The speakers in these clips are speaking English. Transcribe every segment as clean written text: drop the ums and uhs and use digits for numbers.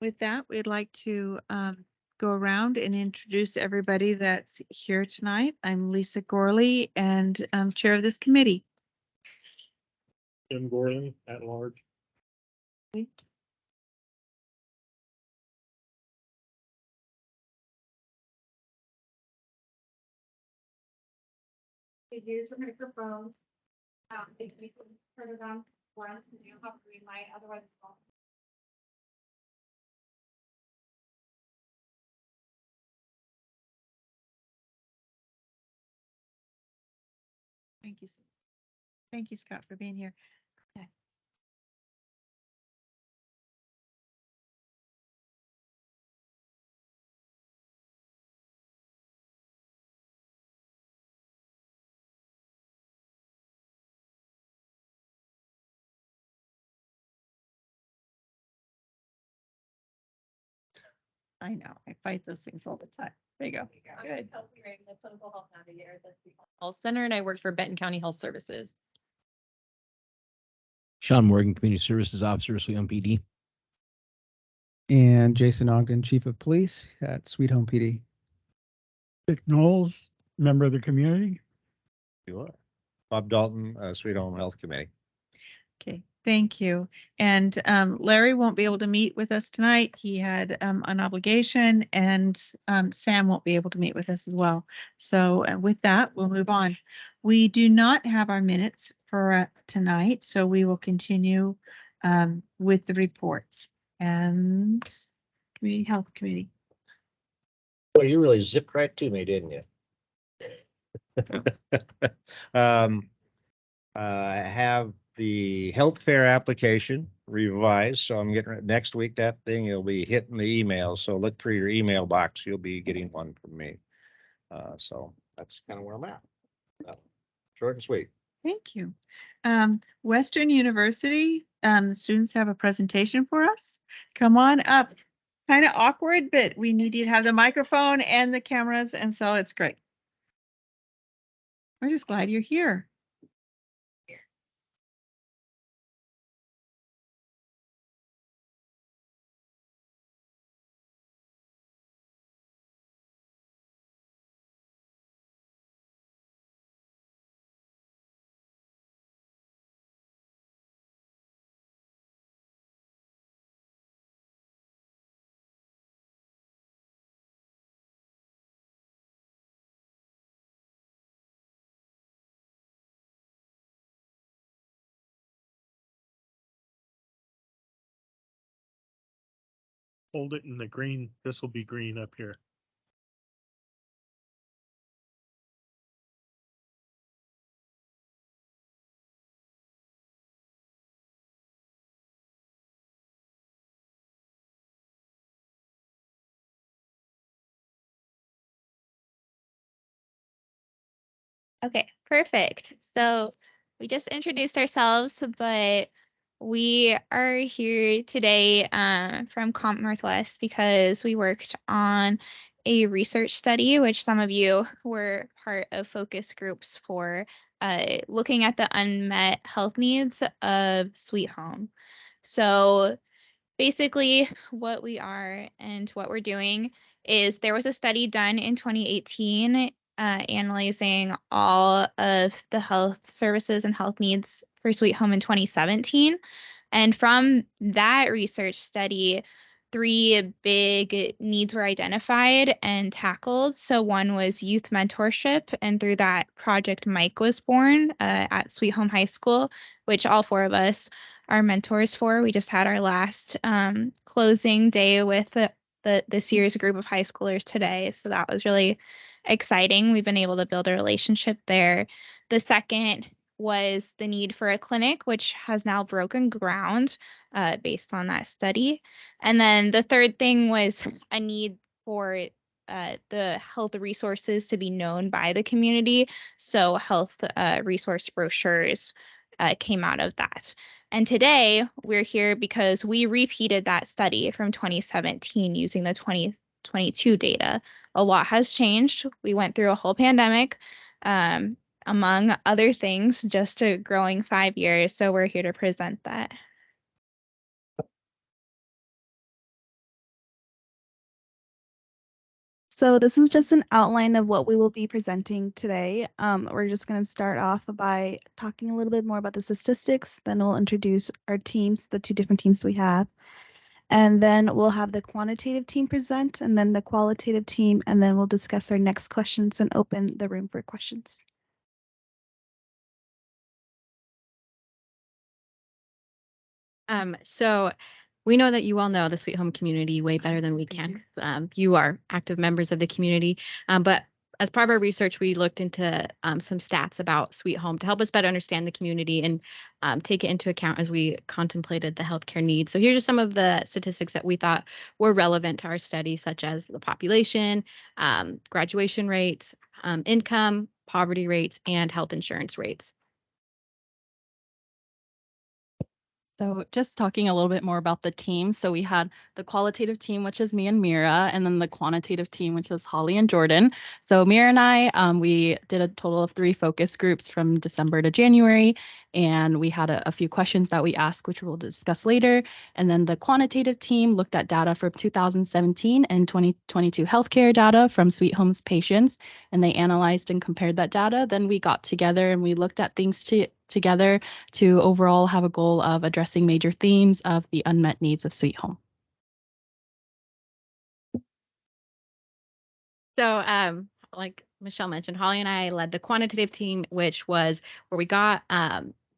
With that, we'd like to go around and introduce everybody that's here tonight. I'm Lisa Gorley and I'm chair of this committee. Jim Gorley at large. Use your microphone. If you can turn it on once and you have green light, otherwise it's off. Thank you. Thank you, Scott, for being here. Okay. I know, I fight those things all the time. There you go. Good. The clinical health navigator at the Health Center, and I work for Benton County Health Services. Sean Morgan, Community Services Officer, Sweet Home PD. And Jason Ogden, Chief of Police at Sweet Home PD. Dick Knowles, member of the community. You are. Bob Dalton, Sweet Home Health Committee. Okay, thank you. And Larry won't be able to meet with us tonight. He had an obligation, and Sam won't be able to meet with us as well. So with that, we'll move on. We do not have our minutes for tonight, so we will continue with the reports and Community Health Committee. Well, you really zipped right to me, didn't you? I have the health fair application revised, so I'm getting next week. That thing will be hitting the email. So look for your email box. You'll be getting one from me. So that's kind of where I'm at. Short and sweet. Thank you. Western University, students have a presentation for us. Come on up. Kind of awkward, but we need you to have the microphone and the cameras, and so it's great. We're just glad you're here. Hold it in the green. This will be green up here. Okay, perfect. So we just introduced ourselves, but we are here today from Comp Northwest because we worked on a research study, which some of you were part of focus groups for, looking at the unmet health needs of Sweet Home. So basically, what we are and what we're doing is there was a study done in 2018 analyzing all of the health services and health needs for Sweet Home in 2017. And from that research study, 3 big needs were identified and tackled. So one was youth mentorship, and through that, Project Mike was born at Sweet Home High School, which all 4 of us are mentors for. We just had our last closing day with this year's group of high schoolers today. So that was really exciting. We've been able to build a relationship there. The second was the need for a clinic, which has now broken ground based on that study. And then the third thing was a need for the health resources to be known by the community. So health resource brochures came out of that. And today we're here because we repeated that study from 2017 using the 2022 data. A lot has changed. We went through a whole pandemic, among other things, just a growing 5 years. So we're here to present that. So this is just an outline of what we will be presenting today. We're just going to start off by talking a little bit more about the statistics. Then we'll introduce our teams, the 2 different teams we have. And then we'll have the quantitative team present and then the qualitative team. And then we'll discuss our next questions and open the room for questions. So we know that you all know the Sweet Home community way better than we can. You are active members of the community, but as part of our research, we looked into some stats about Sweet Home to help us better understand the community and take it into account as we contemplated the healthcare needs. So here's just some of the statistics that we thought were relevant to our study, such as the population, graduation rates, income, poverty rates, and health insurance rates. So just talking a little bit more about the team. So we had the qualitative team, which is me and Mira, and then the quantitative team, which is Holly and Jordan. So Mira and I, we did a total of 3 focus groups from December to January, and we had a few questions that we asked, which we'll discuss later. And then the quantitative team looked at data from 2017 and 2022 healthcare data from Sweet Home's patients, and they analyzed and compared that data. Then we got together and we looked at things together to overall have a goal of addressing major themes of the unmet needs of Sweet Home. So like Michelle mentioned, Holly and I led the quantitative team, which was where we got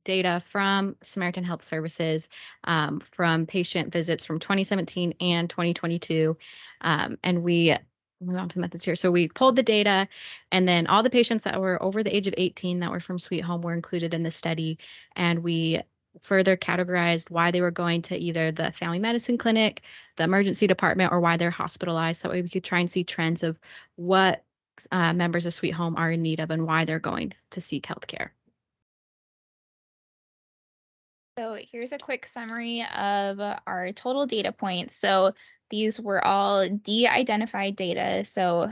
data from Samaritan Health Services from patient visits from 2017 and 2022. And we move on to methods here. So we pulled the data, and then all the patients that were over the age of 18 that were from Sweet Home were included in the study. And we further categorized why they were going to either the family medicine clinic, the emergency department, or why they're hospitalized. So we could try and see trends of what members of Sweet Home are in need of and why they're going to seek healthcare. So here's a quick summary of our total data points. So these were all de-identified data, so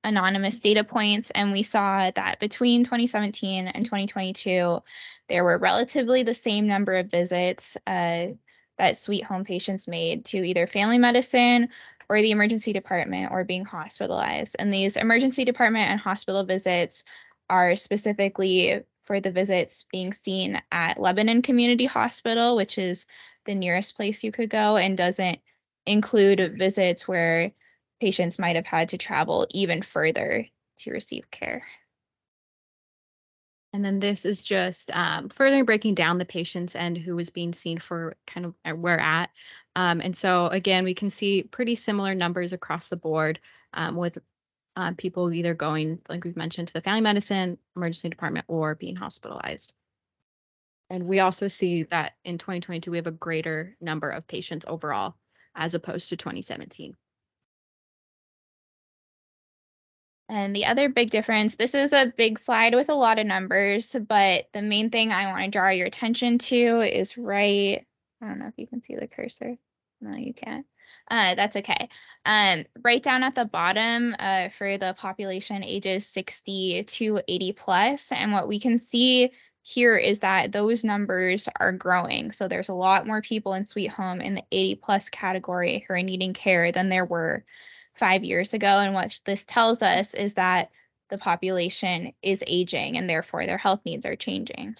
anonymous data points, and we saw that between 2017 and 2022, there were relatively the same number of visits that Sweet Home patients made to either family medicine or the emergency department or being hospitalized. And these emergency department and hospital visits are specifically for the visits being seen at Lebanon Community Hospital, which is the nearest place you could go, and doesn't include visits where patients might have had to travel even further to receive care. And then this is just further breaking down the patients and who was being seen for kind of where at. And so again, we can see pretty similar numbers across the board with people either going, like we've mentioned, to the family medicine, emergency department, or being hospitalized. And we also see that in 2022, we have a greater number of patients overall as opposed to 2017. And the other big difference, this is a big slide with a lot of numbers, but the main thing I want to draw your attention to is I don't know if you can see the cursor. No, you can't. That's okay. Right down at the bottom for the population ages 60 to 80 plus. And what we can see here is that those numbers are growing. So there's a lot more people in Sweet Home in the 80 plus category who are needing care than there were 5 years ago. And what this tells us is that the population is aging and therefore their health needs are changing.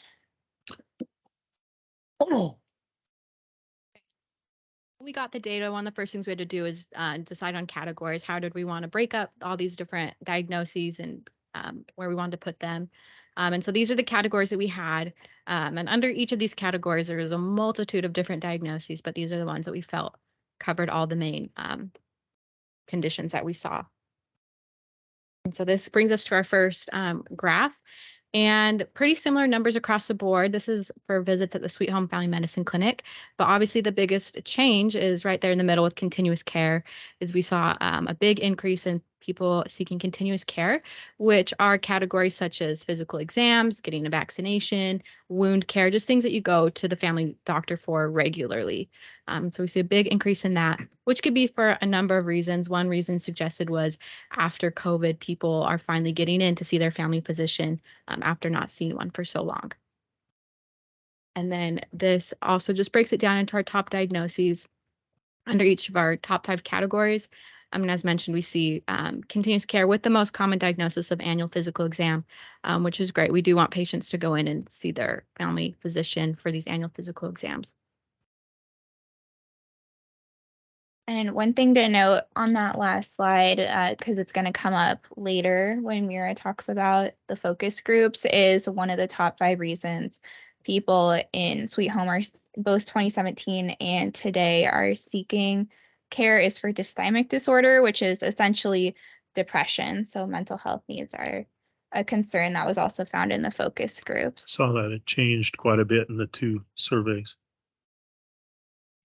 Oh. We got the data. One of the first things we had to do is decide on categories. How did we want to break up all these different diagnoses and where we wanted to put them? And so these are the categories that we had. And under each of these categories, there is a multitude of different diagnoses, but these are the ones that we felt covered all the main conditions that we saw. And so this brings us to our first graph. And pretty similar numbers across the board. This is for visits at the Sweet Home Family Medicine Clinic. But obviously the biggest change is right there in the middle with continuous care, is we saw a big increase in people seeking continuous care, which are categories such as physical exams, getting a vaccination, wound care, just things that you go to the family doctor for regularly. So we see a big increase in that, which could be for a number of reasons. One reason suggested was after COVID, people are finally getting in to see their family physician after not seeing one for so long. And then this also just breaks it down into our top diagnoses under each of our top 5 categories. I mean, as mentioned, we see continuous care with the most common diagnosis of annual physical exam, which is great. We do want patients to go in and see their family physician for these annual physical exams. And one thing to note on that last slide, because it's going to come up later when Mira talks about the focus groups, is one of the top 5 reasons people in Sweet Home are both 2017 and today are seeking care is for dysthymic disorder, which is essentially depression. So mental health needs are a concern that was also found in the focus groups. Saw that it changed quite a bit in the 2 surveys.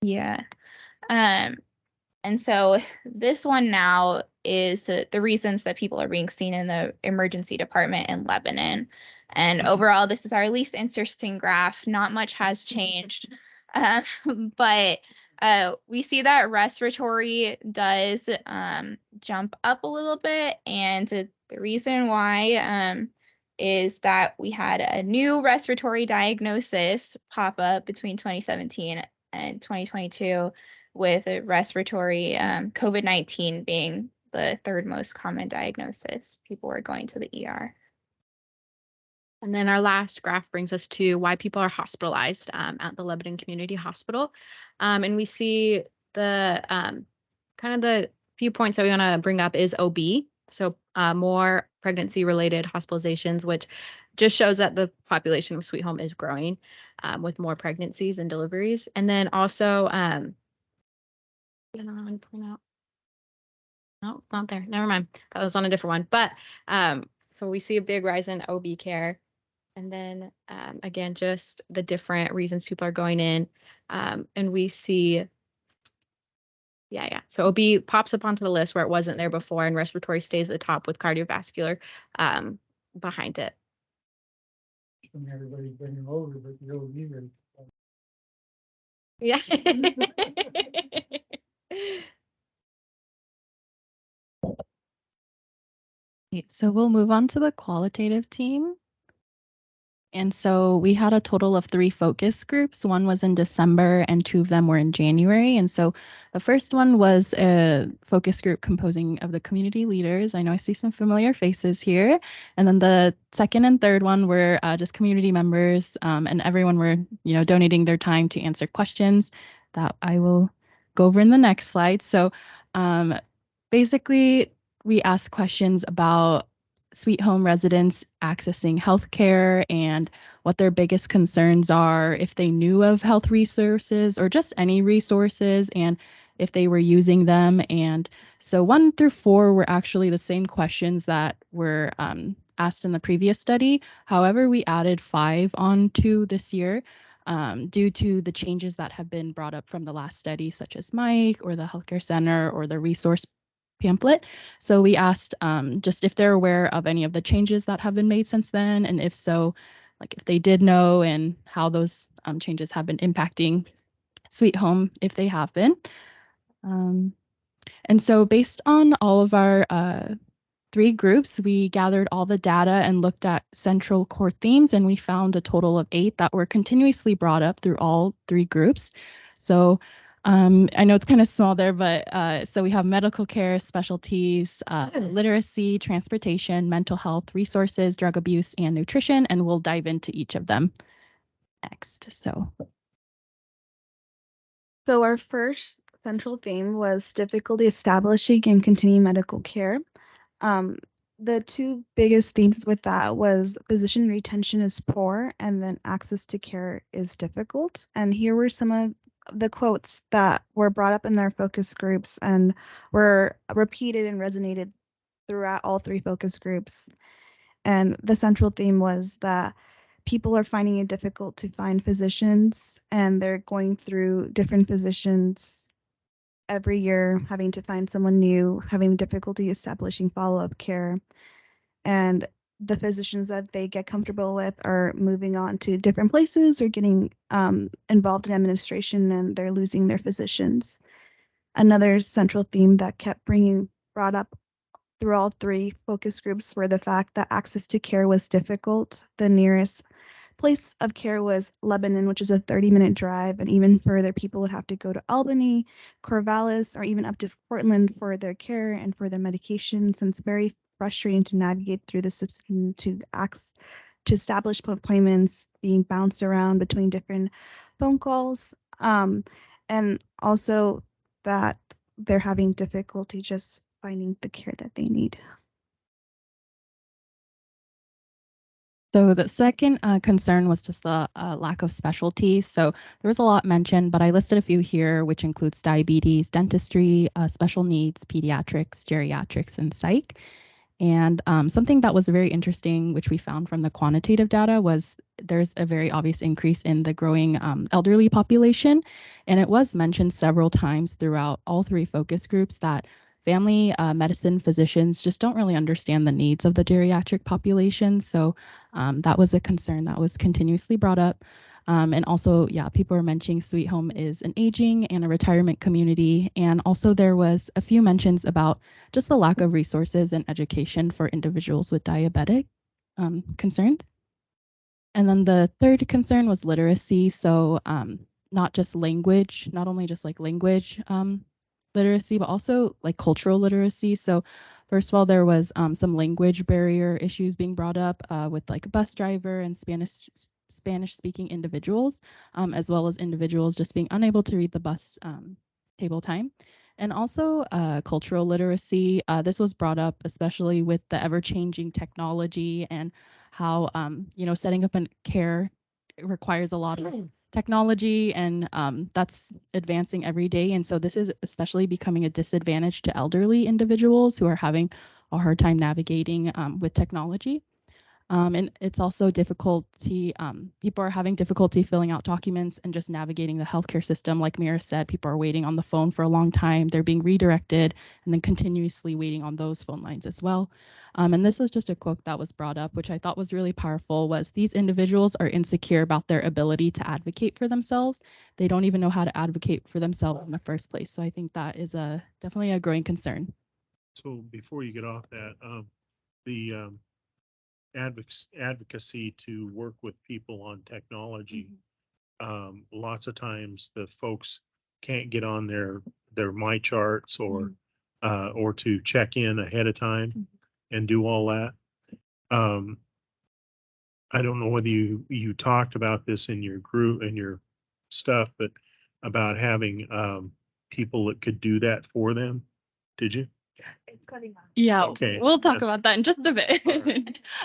Yeah. And so this one now is the reasons that people are being seen in the emergency department in Lebanon. And overall, this is our least interesting graph. Not much has changed, but we see that respiratory does jump up a little bit. And the reason why is that we had a new respiratory diagnosis pop up between 2017 and 2022. With a respiratory COVID-19 being the 3rd most common diagnosis. People were going to the ER. And then our last graph brings us to why people are hospitalized at the Lebanon Community Hospital. And we see the kind of the few points that we want to bring up is OB. So more pregnancy-related hospitalizations, which just shows that the population of Sweet Home is growing with more pregnancies and deliveries. And then also, I don't know how to point out. No, it's not there. Never mind. That was on a different one. But so we see a big rise in OB care. And then again, just the different reasons people are going in. And we see, So OB pops up onto the list where it wasn't there before, and respiratory stays at the top with cardiovascular behind it. Everybody's bringing over, but you don't need it. Yeah. So we'll move on to the qualitative team. And so we had a total of 3 focus groups. One was in December and 2 of them were in January. And so the first one was a focus group composing of the community leaders. I know I see some familiar faces here. And then the second and third one were just community members, and everyone were, donating their time to answer questions that I will go over in the next slide. So basically, we asked questions about Sweet Home residents accessing healthcare and what their biggest concerns are, if they knew of health resources or just any resources, and if they were using them. And so 1 through 4 were actually the same questions that were asked in the previous study. However, we added 5 on to this year due to the changes that have been brought up from the last study, such as Mike or the healthcare center or the resource pamphlet. So we asked just if they're aware of any of the changes that have been made since then, and if so, like if they did know, and how those changes have been impacting Sweet Home, if they have been. And so based on all of our 3 groups, we gathered all the data and looked at central core themes, and we found a total of 8 that were continuously brought up through all 3 groups. So I know it's kind of small there, but so we have medical care, specialties, literacy, transportation, mental health, resources, drug abuse, and nutrition, and we'll dive into each of them next. So our first central theme was difficulty establishing and continuing medical care. The 2 biggest themes with that was physician retention is poor, and then access to care is difficult. And here were some of the quotes that were brought up in their focus groups and were repeated and resonated throughout all 3 focus groups. And the central theme was that people are finding it difficult to find physicians, and they're going through different physicians every year, having to find someone new, having difficulty establishing follow-up care. And the physicians that they get comfortable with are moving on to different places or getting involved in administration, and they're losing their physicians. Another central theme that kept brought up through all 3 focus groups were the fact that access to care was difficult. The nearest place of care was Lebanon, which is a 30-minute drive, and even further, people would have to go to Albany, Corvallis, or even up to Portland for their care and for their medications. And it's very frustrating to navigate through the system to establish appointments, being bounced around between different phone calls, and also that they're having difficulty just finding the care that they need. So the second concern was just the lack of specialty. So there was a lot mentioned, but I listed a few here, which includes diabetes, dentistry, special needs, pediatrics, geriatrics, and psych. And something that was very interesting, which we found from the quantitative data, was there's a very obvious increase in the growing elderly population. And it was mentioned several times throughout all three focus groups that family medicine physicians just don't really understand the needs of the geriatric population. So that was a concern that was continuously brought up. And also, yeah, people are mentioning Sweet Home is an aging and a retirement community. And also there was a few mentions about just the lack of resources and education for individuals with diabetic concerns. And then the third concern was literacy. So not just language, not only just like language literacy, but also like cultural literacy. So first of all, there was some language barrier issues being brought up with like a bus driver and Spanish speaking individuals, as well as individuals just being unable to read the bus table time. And also cultural literacy. This was brought up especially with the ever-changing technology and how, setting up a care requires a lot of technology, and that's advancing every day. And so this is especially becoming a disadvantage to elderly individuals who are having a hard time navigating with technology. And it's also difficulty, people are having difficulty filling out documents and just navigating the healthcare system. Like Mira said, people are waiting on the phone for a long time. They're being redirected and then continuously waiting on those phone lines as well. And this was just a quote that was brought up, which I thought was really powerful, was these individuals are insecure about their ability to advocate for themselves. They don't even know how to advocate for themselves in the first place. So I think that is definitely a growing concern. So before you get off that, the advocacy to work with people on technology. Lots of times the folks can't get on their My Charts or to check in ahead of time and do all that. I don't know whether you talked about this in your group and your stuff, but about having people that could do that for them. Did you? It's cutting off. Yeah, Okay, we'll talk that's- about that in just a bit.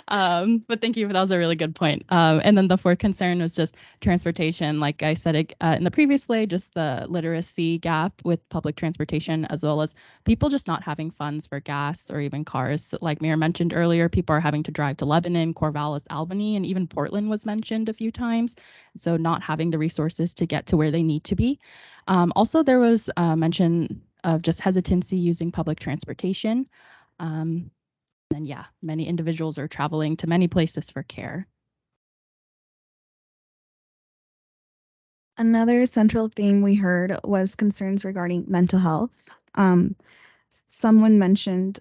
All right. But thank you. That was a really good point. And then the fourth concern was just transportation. Like I said in the previous slide, just the literacy gap with public transportation, as well as people just not having funds for gas or even cars. Like Mira mentioned earlier, people are having to drive to Lebanon, Corvallis, Albany, and even Portland was mentioned a few times. So not having the resources to get to where they need to be. Also, there was mention of just hesitancy using public transportation. And yeah, many individuals are traveling to many places for care. Another central theme we heard was concerns regarding mental health. Someone mentioned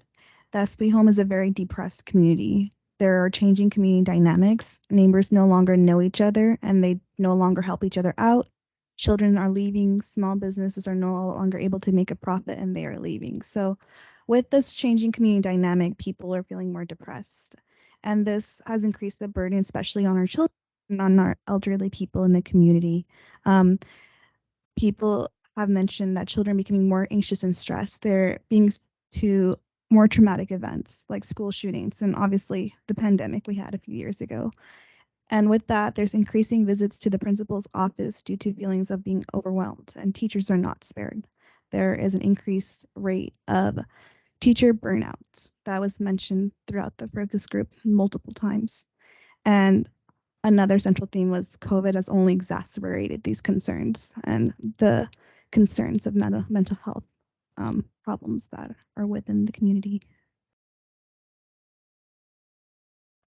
that Sweet Home is a very depressed community. There are changing community dynamics. Neighbors no longer know each other and they no longer help each other out. Children are leaving, small businesses are no longer able to make a profit and they are leaving. So with this changing community dynamic, people are feeling more depressed. And this has increased the burden, especially on our children and on our elderly people in the community. People have mentioned that children are becoming more anxious and stressed. They're being to more traumatic events like school shootings and obviously the pandemic we had a few years ago. And with that, there's increasing visits to the principal's office due to feelings of being overwhelmed, and teachers are not spared. There is an increased rate of teacher burnout that was mentioned throughout the focus group multiple times. And another central theme was COVID has only exacerbated these concerns and the concerns of mental health problems that are within the community.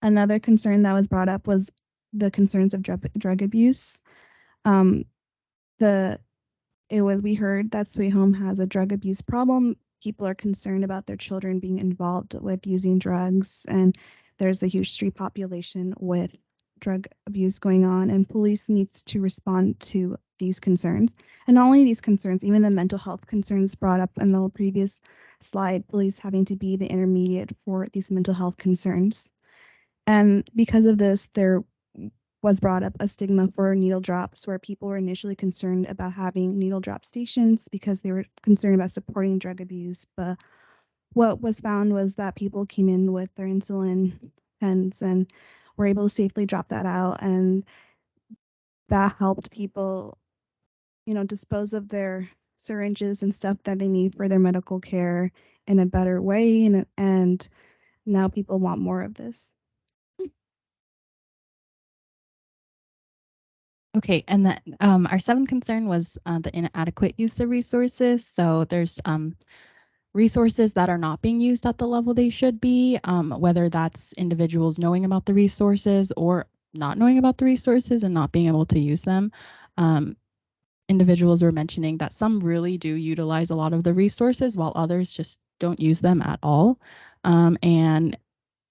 Another concern that was brought up was the concerns of drug abuse. We heard that Sweet Home has a drug abuse problem. People are concerned about their children being involved with using drugs, and there's a huge street population with drug abuse going on, and police needs to respond to these concerns. And not only these concerns, even the mental health concerns brought up in the previous slide, police having to be the intermediate for these mental health concerns. And because of this, there was brought up a stigma for needle drops, where people were initially concerned about having needle drop stations because they were concerned about supporting drug abuse. But what was found was that people came in with their insulin pens and were able to safely drop that out, and that helped people, dispose of their syringes and stuff that they need for their medical care in a better way, and now people want more of this. Okay, and then our seventh concern was the inadequate use of resources. So there's resources that are not being used at the level they should be, whether that's individuals knowing about the resources or not knowing about the resources and not being able to use them. Individuals were mentioning that some really do utilize a lot of the resources while others just don't use them at all. And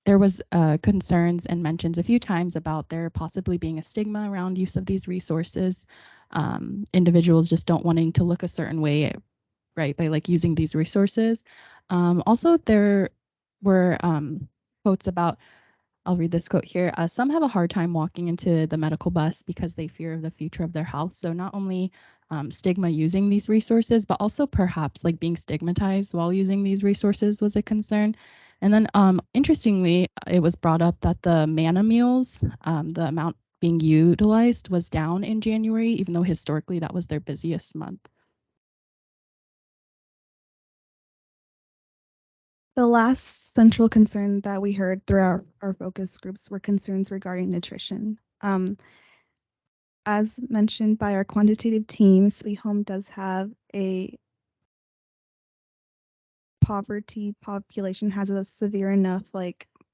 there was concerns and mentions a few times about there possibly being a stigma around use of these resources. Individuals just don't wanting to look a certain way, right, by like using these resources. Also, there were quotes about, I'll read this quote here. Some have a hard time walking into the medical bus because they fear the future of their health. So not only stigma using these resources, but also perhaps like being stigmatized while using these resources was a concern. And then interestingly, it was brought up that the MANA meals, the amount being utilized was down in January, even though historically that was their busiest month. The last central concern that we heard throughout our focus groups were concerns regarding nutrition. As mentioned by our quantitative team, Sweet Home does have a poverty population, has a severe enough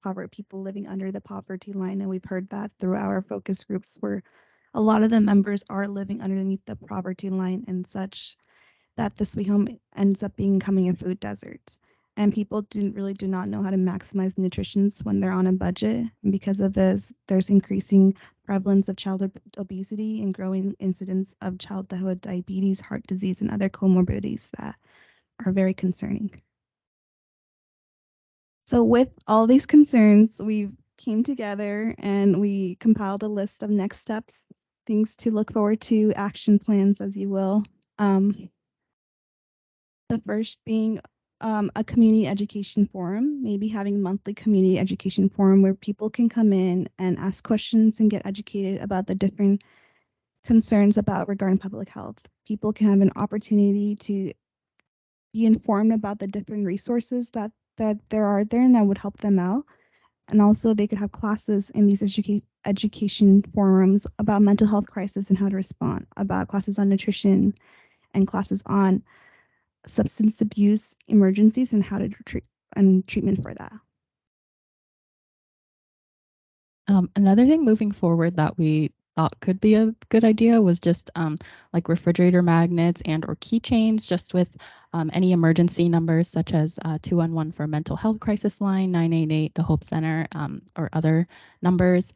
poverty, people living under the poverty line, and we've heard that throughout our focus groups, where a lot of the members are living underneath the poverty line and such, that the Sweet Home ends up becoming a food desert. And people do not know how to maximize nutrition when they're on a budget. And because of this, there's increasing prevalence of childhood obesity and growing incidence of childhood diabetes, heart disease, and other comorbidities that are very concerning. So with all these concerns, we came together and we compiled a list of next steps, things to look forward to, action plans, as you will. The first being a community education forum, maybe having monthly community education forum where people can come in and ask questions and get educated about the different concerns regarding public health. People can have an opportunity to be informed about the different resources that there are there and that would help them out. And also they could have classes in these education forums about mental health crisis and how to respond, about classes on nutrition and classes on substance abuse emergencies and how to treat and treatment for that. Another thing moving forward that we thought could be a good idea was just like refrigerator magnets and or keychains, just with any emergency numbers such as 211 for mental health crisis line, 988, the Hope Center, or other numbers.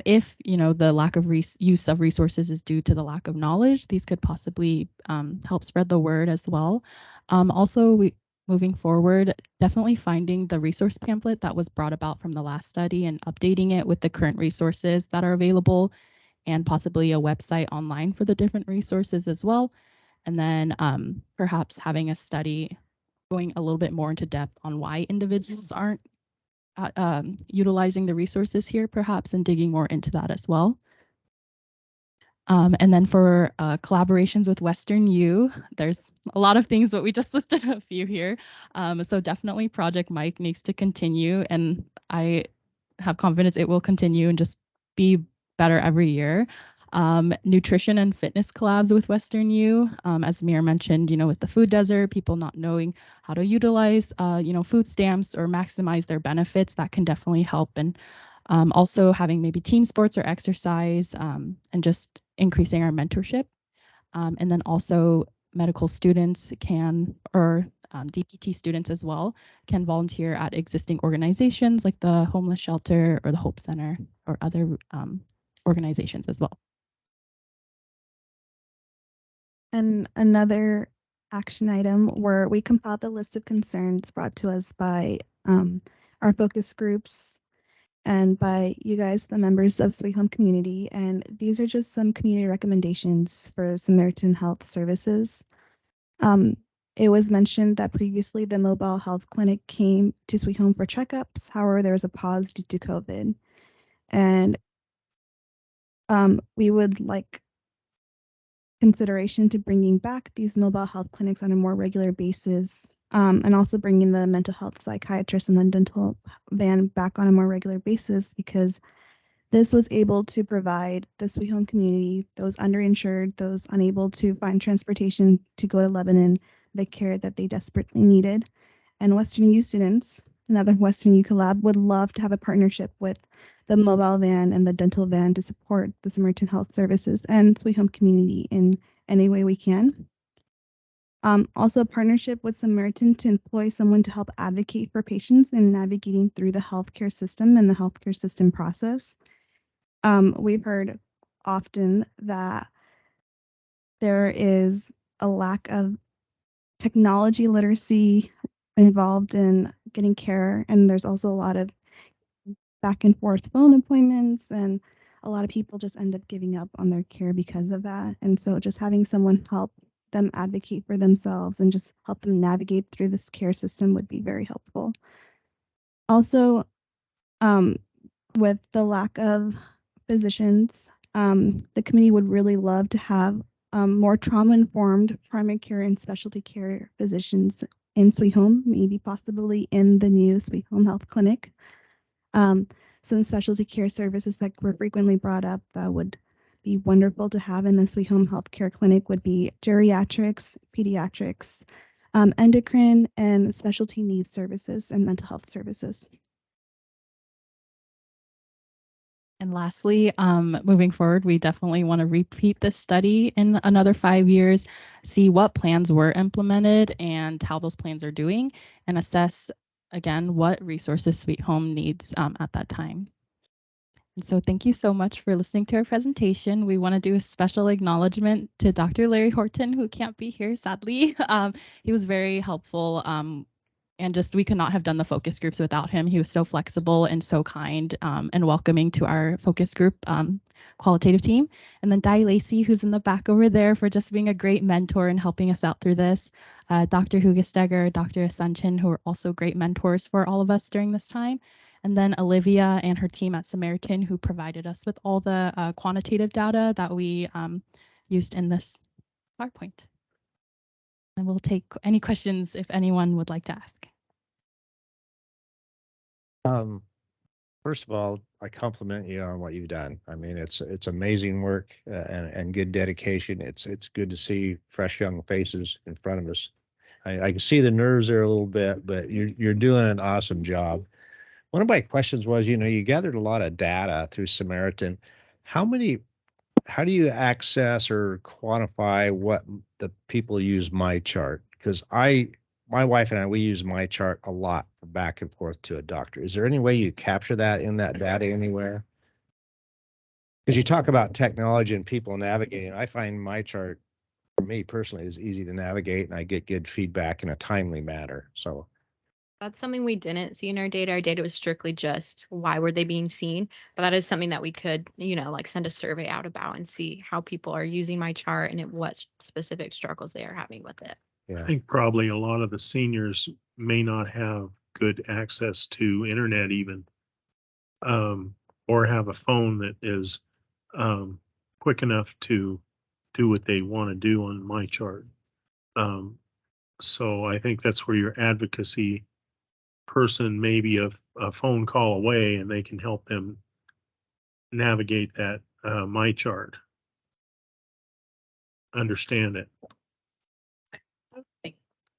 If the lack of use of resources is due to the lack of knowledge, these could possibly help spread the word as well. Also, moving forward, definitely finding the resource pamphlet that was brought about from the last study and updating it with the current resources that are available, and possibly a website online for the different resources as well. And then perhaps having a study going a little bit more into depth on why individuals aren't utilizing the resources here, perhaps, and digging more into that as well. And then for collaborations with Western U, there's a lot of things, but we just listed a few here. So definitely Project Mike needs to continue, and I have confidence it will continue and just be better every year. Nutrition and fitness collabs with Western U, as Mir mentioned, with the food desert, people not knowing how to utilize, food stamps or maximize their benefits, that can definitely help. And also having maybe team sports or exercise, and just increasing our mentorship. And then also medical students can, or DPT students as well, can volunteer at existing organizations like the Homeless Shelter or the Hope Center or other organizations as well. And another action item where we compiled the list of concerns brought to us by our focus groups and by you guys, the members of Sweet Home Community. And these are just some community recommendations for Samaritan Health Services. It was mentioned that previously the mobile health clinic came to Sweet Home for checkups. However, there was a pause due to COVID. And we would like consideration to bringing back these mobile health clinics on a more regular basis, and also bringing the mental health psychiatrist and the dental van back on a more regular basis, because this was able to provide the Sweet Home community, those underinsured, those unable to find transportation to go to Lebanon, the care that they desperately needed. And Western U students, another Western U collab, would love to have a partnership with the mobile van and the dental van to support the Samaritan Health Services and Sweet Home community in any way we can. Also, a partnership with Samaritan to employ someone to help advocate for patients in navigating through the healthcare system and the healthcare system process. We've heard often that there is a lack of technology literacy involved in getting care, and there's also a lot of back and forth phone appointments, and a lot of people just end up giving up on their care because of that. And so just having someone help them advocate for themselves and just help them navigate through this care system would be very helpful. Also, with the lack of physicians, the committee would really love to have more trauma-informed primary care and specialty care physicians in Sweet Home, maybe possibly in the new Sweet Home Health Clinic. Some specialty care services that were frequently brought up that would be wonderful to have in the Sweet Home Healthcare Clinic would be geriatrics, pediatrics, endocrine, and specialty needs services and mental health services. And lastly, moving forward, we definitely want to repeat this study in another 5 years, see what plans were implemented and how those plans are doing, and assess again what resources Sweet Home needs at that time. And so thank you so much for listening to our presentation. We want to do a special acknowledgement to Dr. Larry Horton, who can't be here, sadly. He was very helpful. And just we could not have done the focus groups without him. He was so flexible and so kind and welcoming to our focus group qualitative team. And then Di Lacey, who's in the back over there, for just being a great mentor and helping us out through this. Dr. Hugesteger, Dr. Asuncion, who are also great mentors for all of us during this time. And then Olivia and her team at Samaritan, who provided us with all the quantitative data that we used in this PowerPoint. And we'll take any questions if anyone would like to ask. First of all, I compliment you on what you've done. I mean, it's amazing work and good dedication. It's good to see fresh young faces in front of us. I can see the nerves there a little bit, but you're doing an awesome job. One of my questions was, you gathered a lot of data through Samaritan. How do you access or quantify what the people use MyChart? Because my wife and I, we use MyChart a lot for back and forth to a doctor. Is there any way you capture that in that data anywhere? Because you talk about technology and people navigating. I find MyChart, for me personally, is easy to navigate, and I get good feedback in a timely manner. So That's something we didn't see in our data. Our data was strictly just why were they being seen? But that is something that we could, like send a survey out about and see how people are using MyChart and what specific struggles they are having with it. I think probably a lot of the seniors may not have good access to internet even, or have a phone that is quick enough to do what they want to do on MyChart. So I think that's where your advocacy person may be a phone call away, and they can help them navigate that MyChart, understand it.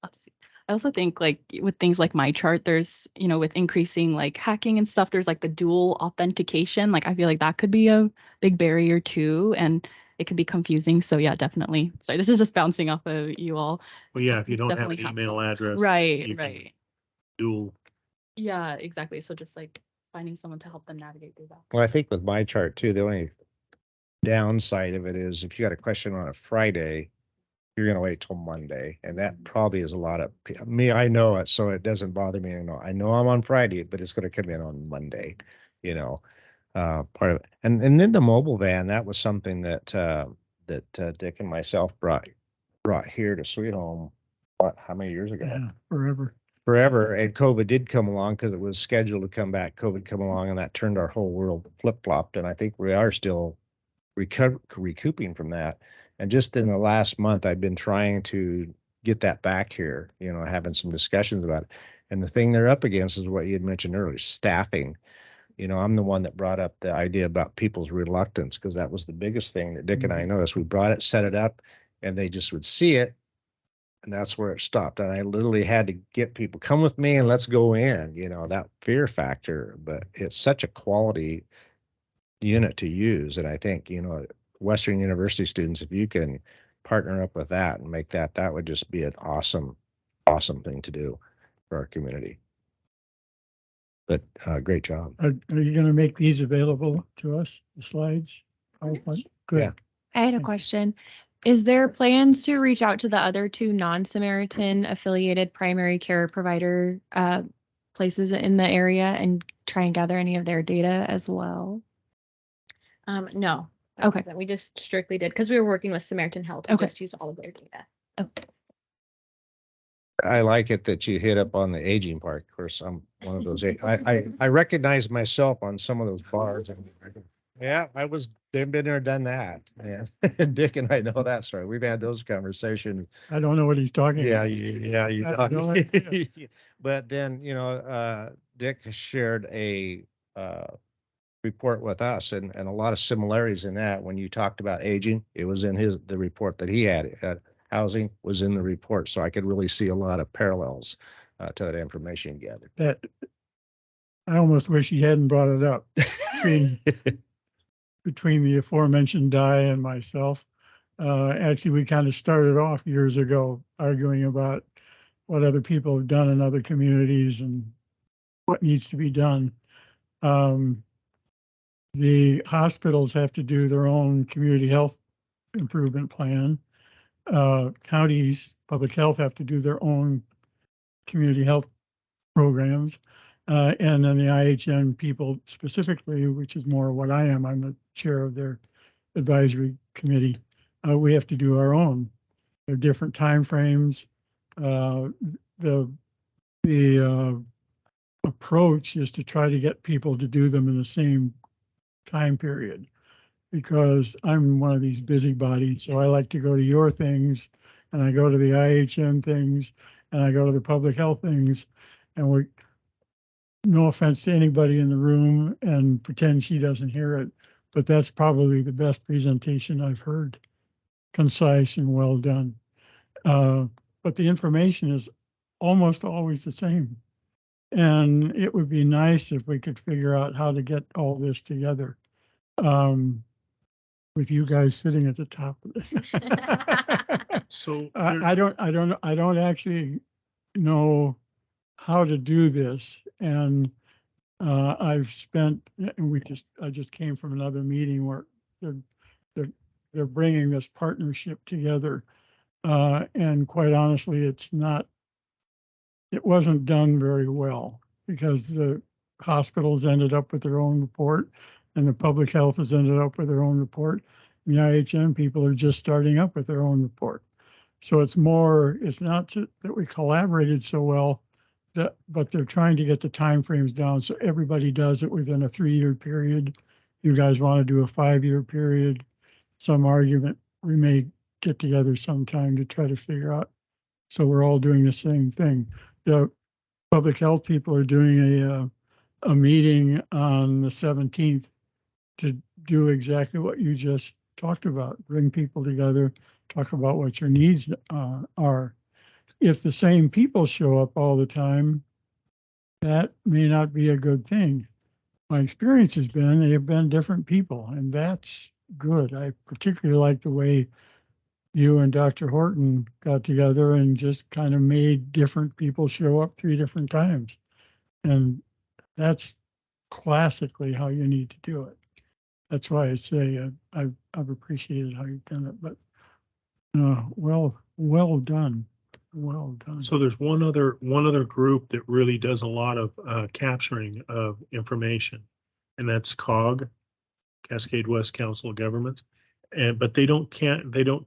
Let's see. I also think like with things like MyChart, there's, with increasing like hacking and stuff, there's like the dual authentication. Like I feel like that could be a big barrier too, and it could be confusing. So yeah, definitely. Sorry, this is just bouncing off of you all. Well, yeah, if you don't have an Definitely email address, Right, you can right. dual. Yeah, exactly. So just like finding someone to help them navigate through that. well, I think with MyChart too, the only downside of it is if you got a question on a Friday, you're gonna wait till Monday, and that probably is a lot of me. I know it, so it doesn't bother me. I know I'm on Friday, but it's gonna come in on Monday, you know, part of it. And then the mobile van, that was something that Dick and myself brought here to Sweet Home, what, how many years ago? Yeah, forever. Forever. And COVID did come along because it was scheduled to come back. COVID come along and that turned our whole world flip-flopped. And I think we are still recouping from that. And just in the last month, I've been trying to get that back here, you know, having some discussions about it. And the thing they're up against is what you had mentioned earlier, staffing. You know, I'm the one that brought up the idea about people's reluctance, because that was the biggest thing that Dick and I noticed. We brought it, set it up, and they just would see it. And that's where it stopped. And I literally had to get people, come with me and let's go in, you know, that fear factor. But it's such a quality unit to use. And I think, you know, Western University students, if you can partner up with that and make that, that would just be an awesome thing to do for our community. But great job. Are you gonna make these available to us, the slides? PowerPoint? Good. Yeah. I had a question. Is there plans to reach out to the other two non-Samaritan affiliated primary care provider places in the area and try and gather any of their data as well? No. Okay. We just strictly did, because we were working with Samaritan Health. We Okay. just used all of their data. Okay. I like it that you hit up on the aging part. Of course, I'm one of those. I recognize myself on some of those bars. Yeah, they've been there, done that. Yeah. Dick and I know that story. We've had those conversations. I don't know what he's talking Yeah, about. you I have no idea. But then, you know, Dick has shared a report with us and a lot of similarities in that. When you talked about aging, it was in the report that he had. Housing was in the report. So I could really see a lot of parallels to that information gathered. That, I almost wish he hadn't brought it up between the aforementioned Di and myself. Actually, we kind of started off years ago arguing about what other people have done in other communities and what needs to be done. The hospitals have to do their own community health improvement plan. Counties, public health have to do their own community health programs. And then the IHN people specifically, which is more what I am, I'm the chair of their advisory committee. We have to do our own. There are different timeframes. The approach is to try to get people to do them in the same time period, because I'm one of these busybodies. So I like to go to your things and I go to the IHM things and I go to the public health things, and no offense to anybody in the room and pretend she doesn't hear it, but that's probably the best presentation I've heard. Concise and well done. But the information is almost always the same. And it would be nice if we could figure out how to get all this together. With you guys sitting at the top of it. So I don't actually know how to do this. And I just came from another meeting where they're bringing this partnership together. And quite honestly, it wasn't done very well, because the hospitals ended up with their own report and the public health has ended up with their own report. And the IHM people are just starting up with their own report. So it's not that we collaborated so well, but they're trying to get the timeframes down so everybody does it within a 3-year period. You guys want to do a 5-year period. Some argument we may get together sometime to try to figure out, so we're all doing the same thing. The public health people are doing a meeting on the 17th to do exactly what you just talked about, bring people together, talk about what your needs are. If the same people show up all the time, that may not be a good thing. My experience has been they have been different people, and that's good. I particularly like the way you and Dr. Horton got together and just kind of made different people show up 3 different times. And that's classically how you need to do it. that's why I say I've appreciated how you've done it, but well done, well done. So there's one other group that really does a lot of capturing of information, and that's COG, Cascade West Council of Governments. But they don't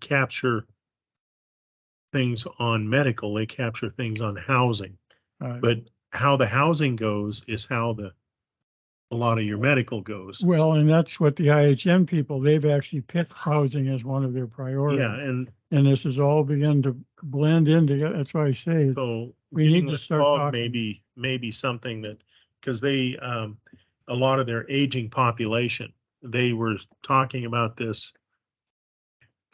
capture things on medical, they capture things on housing. But how the housing goes is how a lot of your medical goes. Well, and that's what the IHM people, they've actually picked housing as one of their priorities. Yeah, and And this has all begun to blend in together. That's why I say, so We need getting to with start COG talking. maybe something that, because they, a lot of their aging population, they were talking about this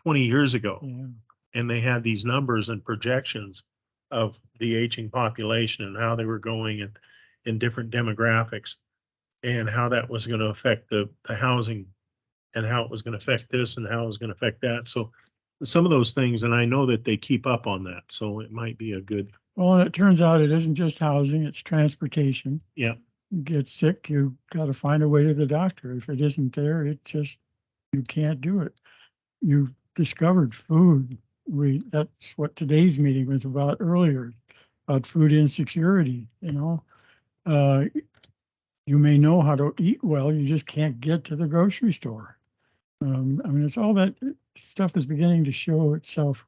20 years ago, yeah, and they had these numbers and projections of the aging population and how they were going in different demographics, and how that was going to affect the housing, and how it was going to affect this and how it was going to affect that. So some of those things, and I know that they keep up on that, so it might be a good, well, and it turns out it isn't just housing, it's transportation. yeah. You get sick, you got to find a way to the doctor. If it isn't there, you can't do it. You discovered food. That's what today's meeting was about earlier, about food insecurity, you may know how to eat well, you just can't get to the grocery store. I mean, it's all that stuff is beginning to show itself,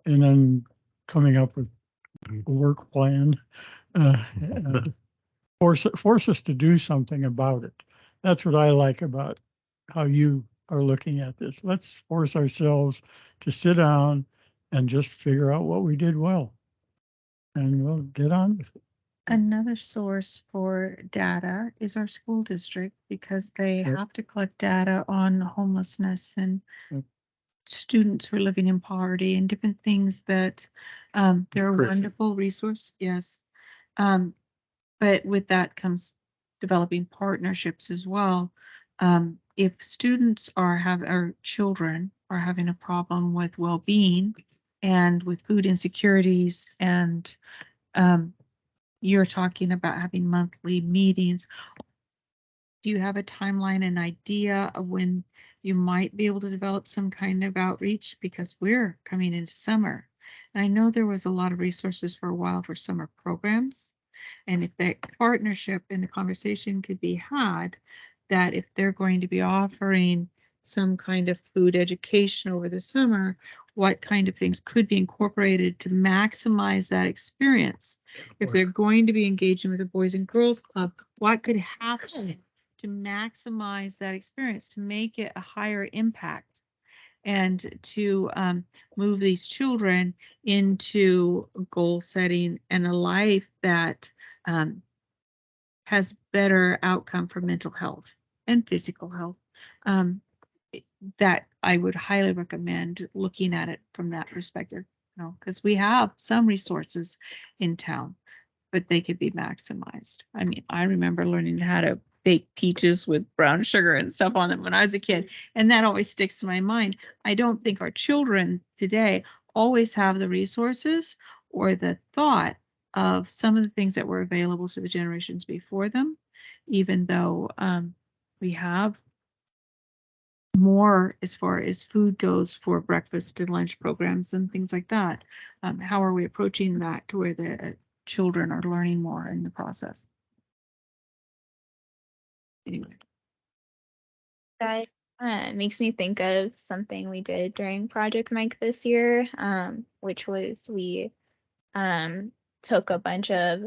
and then coming up with a work plan, and force us to do something about it. That's what I like about how you are looking at this. Let's force ourselves to sit down and just figure out what we did well, and we'll get on with it. Another source for data is our school district, because they Yep. have to collect data on homelessness and Yep. students who are living in poverty and different things that they're a Correct. wonderful resource. Yes. But with that comes developing partnerships as well. If students or children are having a problem with well-being and with food insecurities, and you're talking about having monthly meetings, do you have a timeline and idea of when you might be able to develop some kind of outreach? Because we're coming into summer. And I know there was a lot of resources for a while for summer programs. And if that partnership and the conversation could be had, that if they're going to be offering some kind of food education over the summer, what kind of things could be incorporated to maximize that experience? If they're going to be engaging with the Boys and Girls Club, what could happen to maximize that experience, to make it a higher impact, and to move these children into goal setting and a life that has better outcome for mental health and physical health. That I would highly recommend looking at it from that perspective, because we have some resources in town, but they could be maximized. I mean, I remember learning how to bake peaches with brown sugar and stuff on them when I was a kid, and that always sticks to my mind. I don't think our children today always have the resources or the thought of some of the things that were available to the generations before them, even though we have more as far as food goes for breakfast and lunch programs and things like that. How are we approaching that to where the children are learning more in the process? Anyway. That makes me think of something we did during Project Mike this year, which was we took a bunch of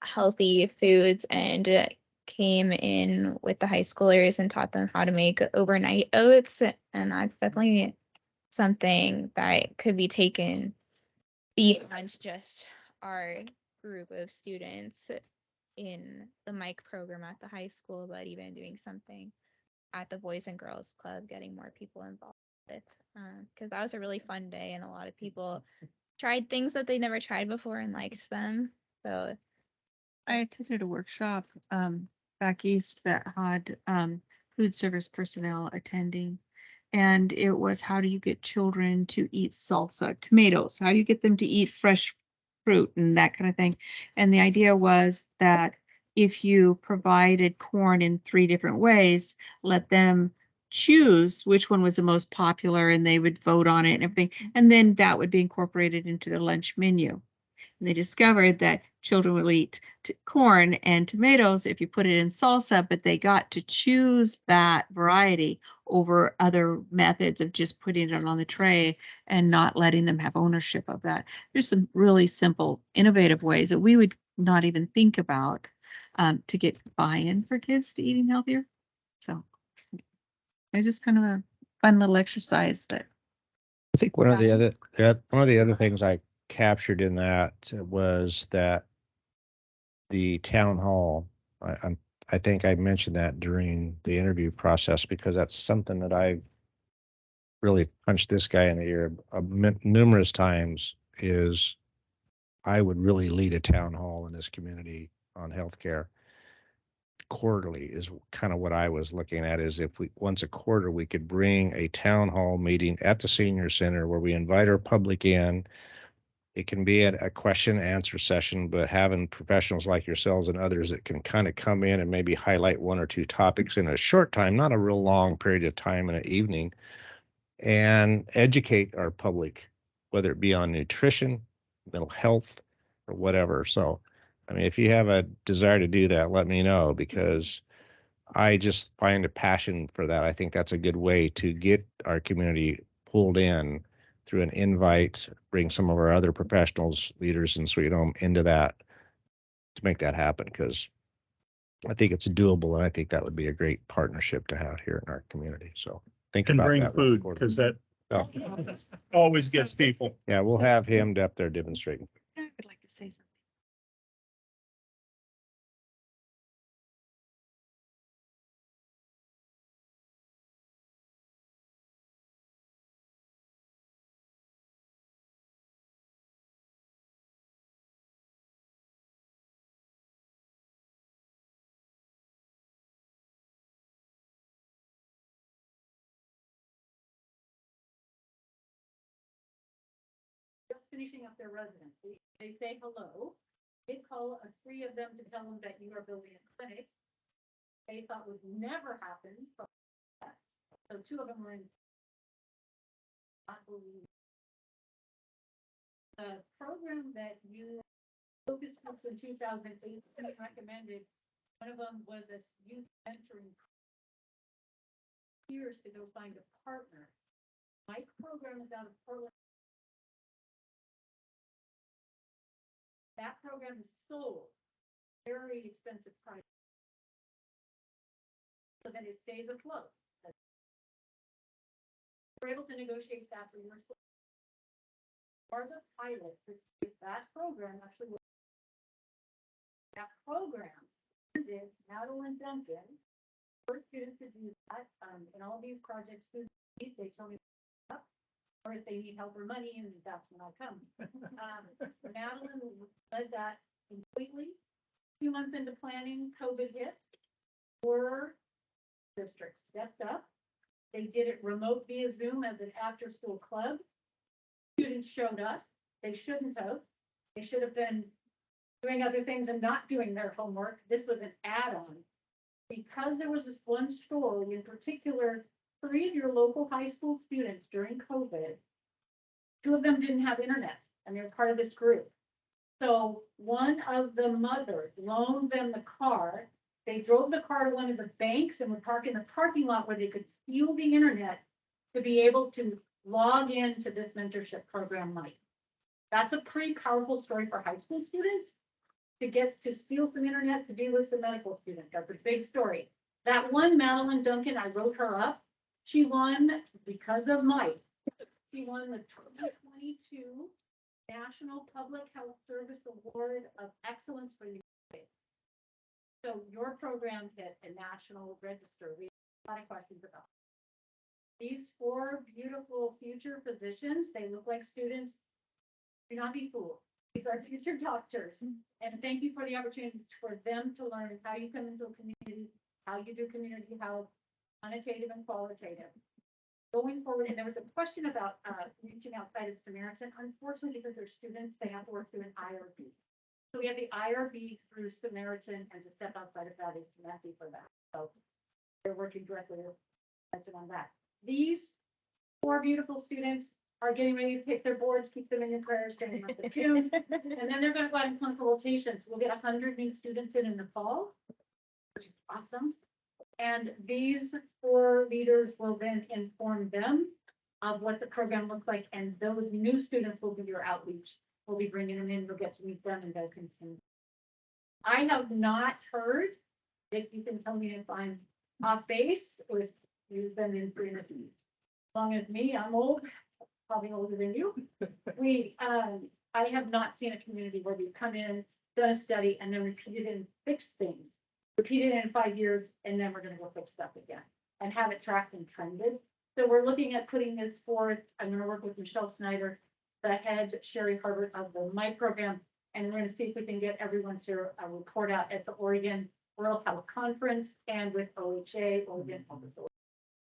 healthy foods and came in with the high schoolers and taught them how to make overnight oats. And that's definitely something that could be taken beyond just our group of students in the Mike program at the high school, but even doing something at the Boys and Girls Club, getting more people involved with, because that was a really fun day and a lot of people tried things that they never tried before and liked them. So I attended a workshop back east that had food service personnel attending, and it was, how do you get children to eat salsa, tomatoes? How do you get them to eat fresh fruit and that kind of thing? And the idea was that if you provided corn in 3 different ways, let them choose which one was the most popular and they would vote on it and everything. And then that would be incorporated into their lunch menu. And they discovered that children will eat corn and tomatoes if you put it in salsa, but they got to choose that variety over other methods of just putting it on the tray and not letting them have ownership of that. There's some really simple, innovative ways that we would not even think about to get buy-in for kids to eating healthier. So it's just kind of a fun little exercise that. I think one of the other things I captured in that was that the town hall. I think I mentioned that during the interview process because that's something that I've really punched this guy in the ear numerous times. Is I would really lead a town hall in this community on healthcare. Quarterly is kind of what I was looking at, is if we once a quarter we could bring a town hall meeting at the senior center where we invite our public in. It can be a question and answer session, but having professionals like yourselves and others that can kind of come in and maybe highlight 1 or 2 topics in a short time, not a real long period of time in an evening, and educate our public, whether it be on nutrition, mental health, or whatever. So, I mean, if you have a desire to do that, let me know, because I just find a passion for that. I think that's a good way to get our community pulled in through an invite, bring some of our other professionals, leaders in Sweet Home into that to make that happen, because I think it's doable, and I think that would be a great partnership to have here in our community. So think And about bring that. food, because that Oh, always gets people. yeah, we'll have him up there demonstrating. I would like to say something. Finishing up their residency, they say hello. They call 3 of them to tell them that you are building a clinic. They thought would never happen. So 2 of them were in. The program that you focused groups in 2008 recommended, one of them was a youth mentoring. Years to go find a partner. My program is out of Portland. That program is sold very expensive price, so that it stays afloat. We're able to negotiate that for your school. Or the pilot, that program actually. That program is Madeline Duncan. First students to do that, in all these projects, they tell me up, or if they need help or money, and that's when I come. Madeline led that completely. 2 months into planning, COVID hit. 4 districts stepped up. They did it remote via Zoom as an after-school club. Students showed up. They shouldn't have. They should have been doing other things and not doing their homework. This was an add-on. Because there was this one story in particular, 3 of your local high school students during COVID, 2 of them didn't have internet, and they're part of this group. So one of the mothers loaned them the car. They drove the car to one of the banks and would park in the parking lot where they could steal the internet to be able to log into this mentorship program Mike. That's a pretty powerful story for high school students to get to steal some internet to be with some medical students. That's a big story. That one, Madeline Duncan, I wrote her up. She won because of Mike. She won the 2022 National Public Health Service Award of Excellence for the United. So your program hit a national register. We have a lot of questions about these 4 beautiful future physicians. They look like students. Do not be fooled. These are future doctors. And thank you for the opportunity for them to learn how you come into a community, how you do community health, quantitative and qualitative. Going forward, and there was a question about reaching outside of Samaritan. Unfortunately, because they're students, they have to work through an IRB. So we have the IRB through Samaritan, and to step outside of that is Matthew for that. So they're working directly with Samaritan on that. These 4 beautiful students are getting ready to take their boards, keep them in your prayers during the month of June. And then they're gonna go out and consultations. We'll get 100 new students in the fall, which is awesome. And these 4 leaders will then inform them of what the program looks like, and those new students will do your outreach. We'll be bringing them in, you'll get to meet them, and they'll continue. I have not heard, if you can tell me if I'm off base, or if you've been in for as long as me, I'm old, probably older than you. I have not seen a community where we've come in, done a study, and then repeated and fixed things. Repeated in 5 years, and then we're gonna go fix stuff again, and have it tracked and trended. So we're looking at putting this forth. I'm gonna work with Michelle Snyder, the head Sherry Harbert of the MY program, and we're gonna see if we can get everyone to report out at the Oregon World Health Conference and with OHA, Oregon Health Authority.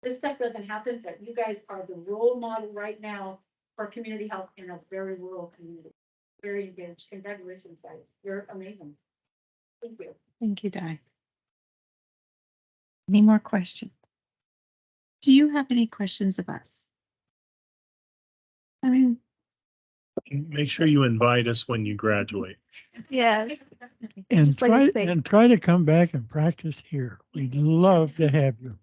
This stuff doesn't happen, but you guys are the role model right now for community health in a very rural community. Very engaged. Congratulations, guys. You're amazing. Thank you. Thank you, Di. Any more questions? Do you have any questions of us? I mean, Make sure you invite us when you graduate. Yes. And Just like I say- try to come back and practice here. We'd love to have you.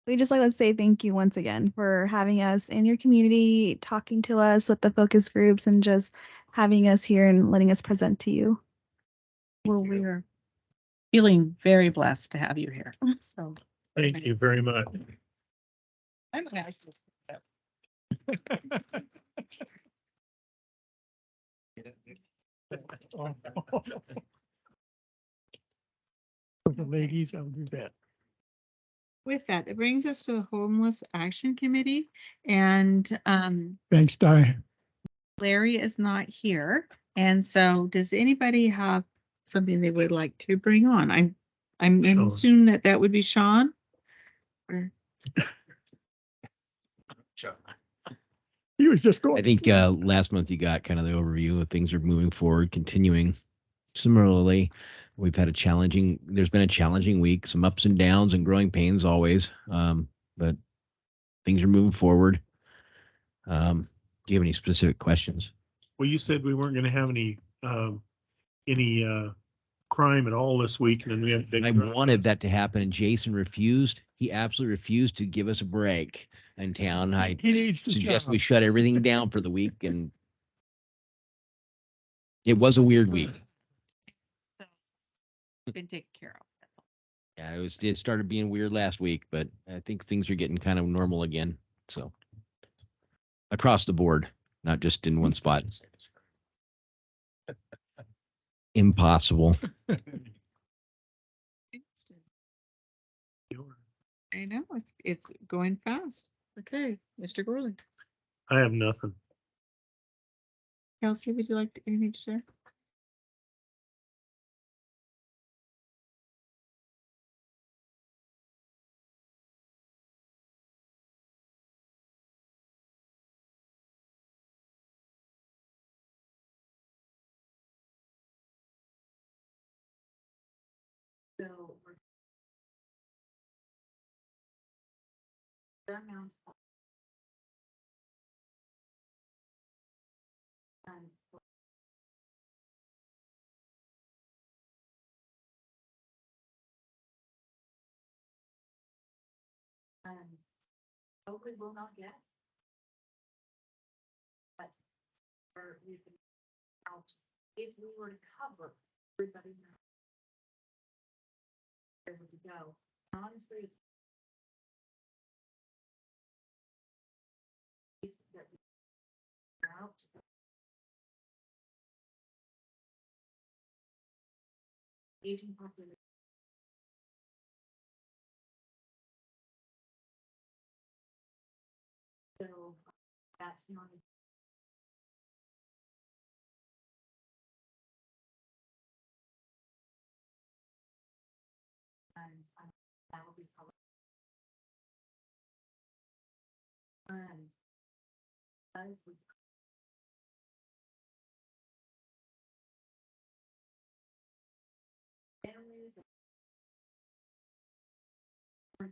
We just like to say thank you once again for having us in your community, talking to us with the focus groups, and just having us here and letting us present to you. well, we are feeling very blessed to have you here. So Thank you very much. I'm gonna actually. For the ladies, I'll do that. With that, it brings us to the Homeless Action Committee, and Thanks, Di. Larry is not here. And so does anybody have something they would like to bring on? I'm Sean. assuming that that would be Sean. Or He was just I going. think last month you got kind of the overview of things are moving forward, continuing. Similarly, there's been a challenging week, some ups and downs and growing pains always, but things are moving forward. Do you have any specific questions? Well, you said we weren't gonna have any crime at all this week, and then we have. I wanted that to happen, and Jason refused. He absolutely refused to give us a break in town. I He needs the suggest job. we shut everything down for the week, and it was a weird week. been taken care of. That's all. Yeah, it started being weird last week, but I think things are getting kind of normal again. So across the board, not just in one spot. Impossible. I know it's going fast. Okay, Mr. Gorley. I have nothing. Kelsey, would you like anything to share? So hopefully will not get. But or you can out if we were to cover everybody's mouth. Where would you go? Honestly. It's that we are out. Aging population. So that's not. And that will be covered. As we And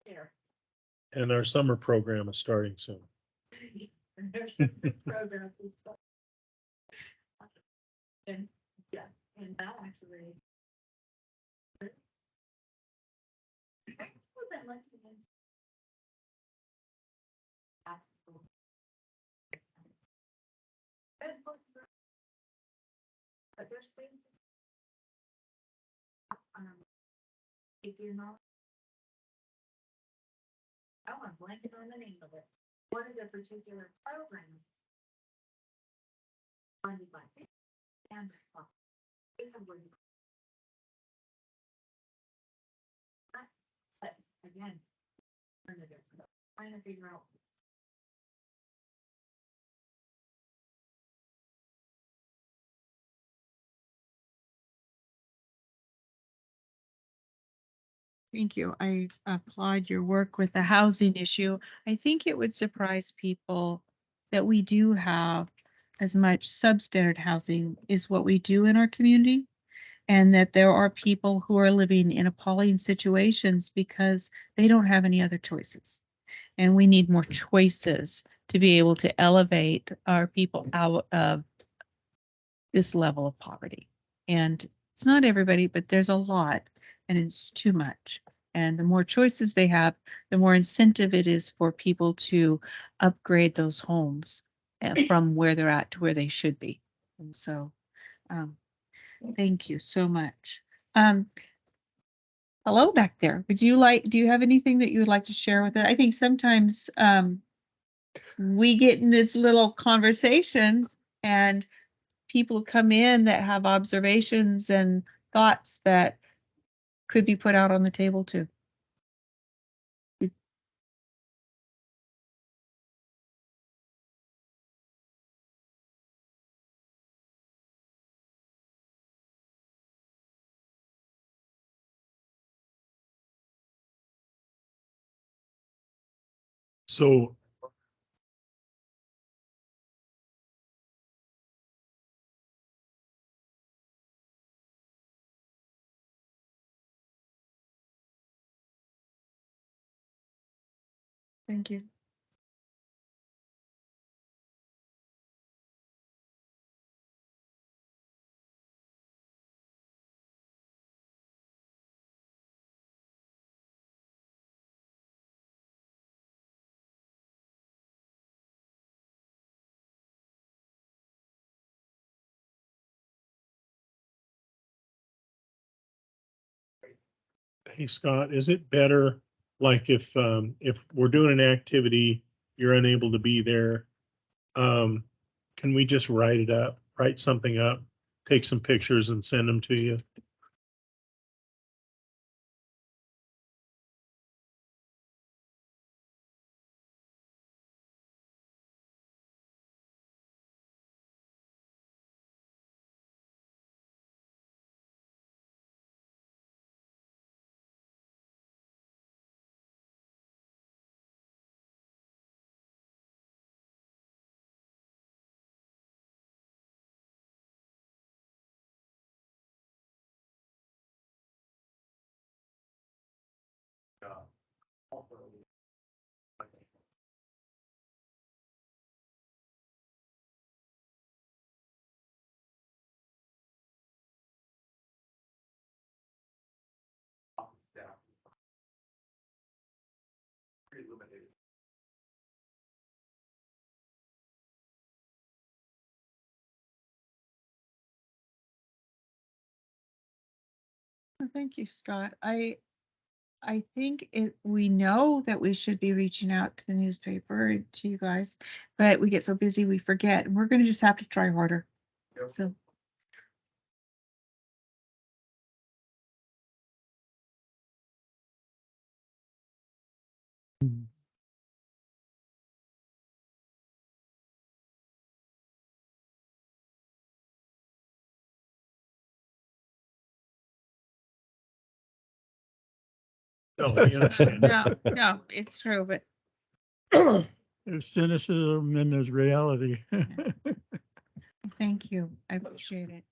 There. And our summer program is starting soon. And there's some good programs and stuff. And, yeah, and that actually. I wasn't looking into. But there's things. If you're not. Oh, I'm blanking on the name of it. One of the particular programs. Funded by. And. But again. Trying to figure out. Thank you. I applaud your work with the housing issue. I think it would surprise people that we do have as much substandard housing is what we do in our community. And that there are people who are living in appalling situations because they don't have any other choices. And we need more choices to be able to elevate our people out of this level of poverty. And it's not everybody, but there's a lot, and it's too much. And the more choices they have, the more incentive it is for people to upgrade those homes from where they're at to where they should be. And so, thank you so much. Hello back there. Do you have anything that you would like to share with it? I think sometimes we get in these little conversations and people come in that have observations and thoughts that could be put out on the table too. So Thank you. hey, Scott, is it better, like if we're doing an activity, you're unable to be there, can we just write something up, take some pictures and send them to you? Well, thank you, Scott. I think we know that we should be reaching out to the newspaper and to you guys, but we get so busy we forget, and we're gonna just have to try harder. So. No, we understand. No, it's true, but There's cynicism and there's reality. thank you. I appreciate it.